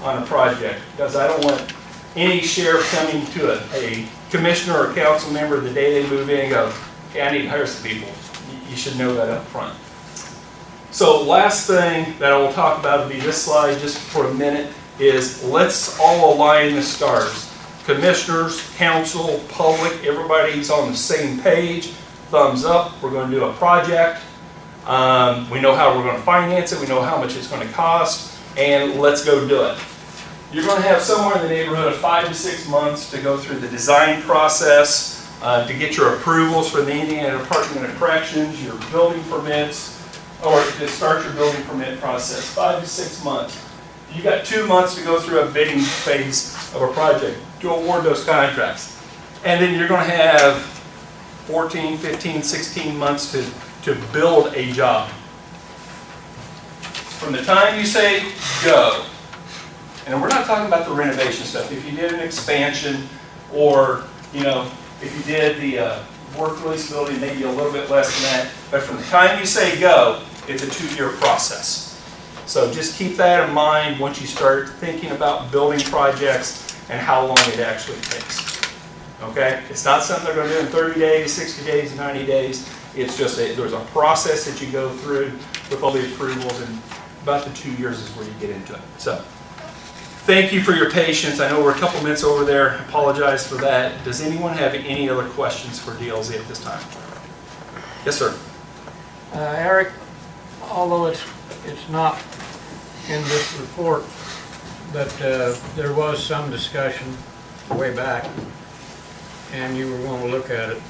on a project, because I don't want any sheriff coming to a commissioner or a council member the day they move in and go, okay, I need to hire some people. You should know that up front. So last thing that I will talk about will be this slide just for a minute, is let's all align the stars. Commissioners, council, public, everybody's on the same page. Thumbs up, we're going to do a project. We know how we're going to finance it, we know how much it's going to cost, and let's go do it. You're going to have somewhere in the neighborhood of 5 to 6 months to go through the design process, to get your approvals from the Indiana Department of Corrections, your building permits, or to start your building permit process. 5 to 6 months. You've got 2 months to go through a bidding phase of a project to award those contracts. And then you're going to have 14, 15, 16 months to build a job. From the time you say go, and we're not talking about the renovation stuff. If you did an expansion, or if you did the work release building, maybe a little bit less than that. But from the time you say go, it's a 2-year process. So just keep that in mind once you start thinking about building projects and how long it actually takes. Okay? It's not something they're going to do in 30 days, 60 days, 90 days. It's just there's a process that you go through with all the approvals, and about the 2 years is where you get into it. So thank you for your patience. I know we're a couple minutes over there. I apologize for that. Does anyone have any other questions for DLZ at this time? Yes, sir.
Eric, although it's not in this report, but there was some discussion way back, and you were going to look at it,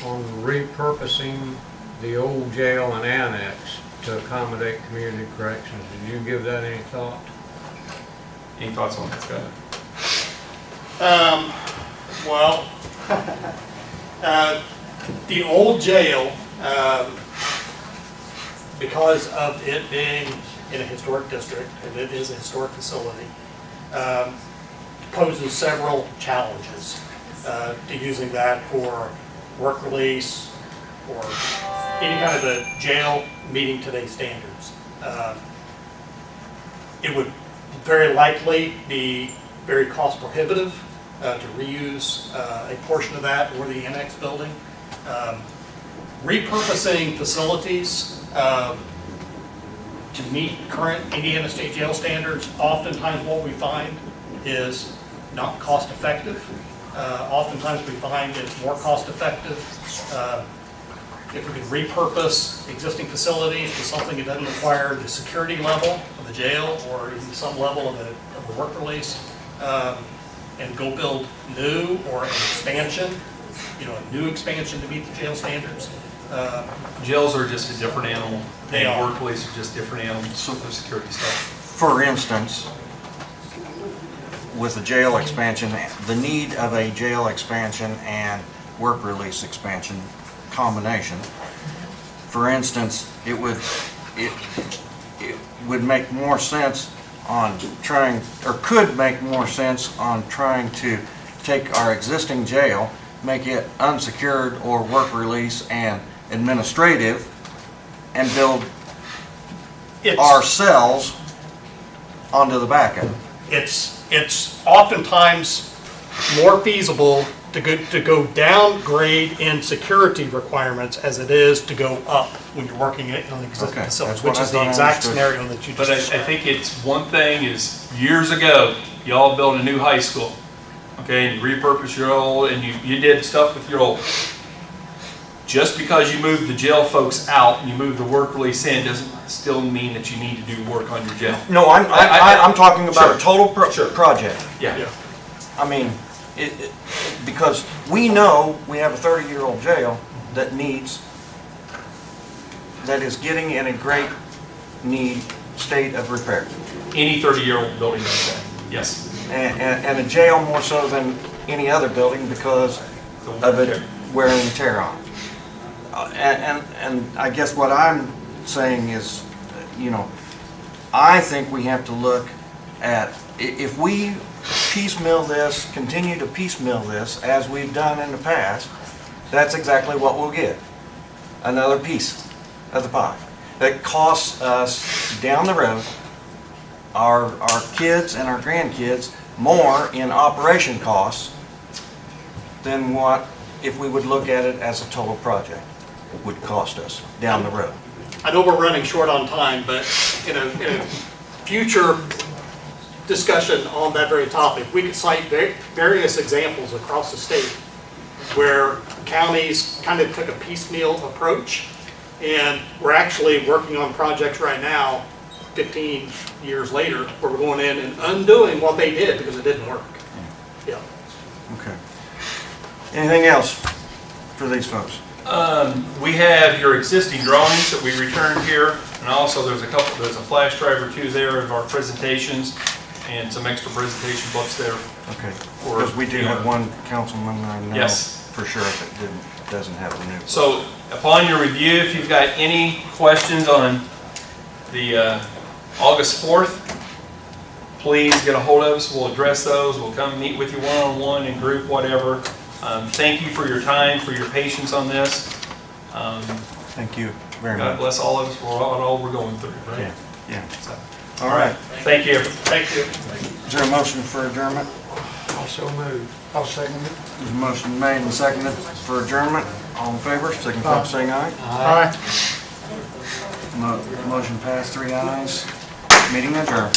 on repurposing the old jail and annex to accommodate community corrections. Did you give that any thought?
Any thoughts on that, Scott?
The old jail, because of it being in a historic district, and it is a historic facility, poses several challenges to using that for work release or any kind of a jail meeting today's standards. It would very likely be very cost prohibitive to reuse a portion of that or the annex building. Repurposing facilities to meet current Indiana State Jail standards, oftentimes what we find is not cost effective. Oftentimes we find it's more cost effective if we can repurpose existing facilities to something that doesn't require the security level of the jail or even some level of a work release, and go build new or an expansion, a new expansion to meet the jail standards.
Jails are just a different animal.
They are.
Work release are just different animals for security stuff.
For instance, with the jail expansion, the need of a jail expansion and work release expansion combination. For instance, it would make more sense on trying, or could make more sense on trying to take our existing jail, make it unsecured or work release and administrative, and build our cells onto the back end.
It's oftentimes more feasible to go downgrade in security requirements as it is to go up when you're working it on existing
Okay,
facilities,
that's what
which
I
is the
thought I
exact
understood.
scenario that you
But
just
I
described.
think it's one thing is years ago, y'all built a new high school, okay, and you repurposed your old, and you did stuff with your old. Just because you moved the jail folks out and you moved the work release in doesn't still mean that you need to do work on your jail.
No, I'm talking about a total
Sure.
project.
Yeah.
I mean, because we know we have a 30-year-old jail that is getting in a great state of repair.
Any 30-year-old building does that, yes.
And a jail more so than any other building because of it wear and tear on it. And I guess what I'm saying is, you know, I think we have to look at, if we piecemeal this, continue to piecemeal this as we've done in the past, that's exactly what we'll get. Another piece of the pie that costs us down the road, our kids and our grandkids, more in operation costs than what, if we would look at it as a total project, would cost us down the road.
I know we're running short on time, but in a future discussion on that very topic, we could cite various examples across the state where counties kind of took a piecemeal approach, and we're actually working on projects right now, 15 years later, where we're going in and undoing what they did because it didn't work. Yeah.
Okay. Anything else for these folks?
We have your existing drawings that we returned here, and also there's a flash drive or two there of our presentations and some extra presentation books there.
Okay. Because we do have one councilman I know
Yes.
for sure that doesn't have the new.
So upon your review, if you've got any questions on the August 4th, please get a hold of us. We'll address those. We'll come meet with you one-on-one, in group, whatever. Thank you for your time, for your patience on this.
Thank you very
God
much.
bless all of us for all we're going through, right?
Yeah, yeah.
So,
All right.
thank you.
Thank you.
Is there a motion for adjournment?
Also moved. I'll second it.
There's a motion made and seconded for adjournment. All in favor, signify by saying aye.
Aye.
Motion passed, 3 ayes. Meeting adjourned.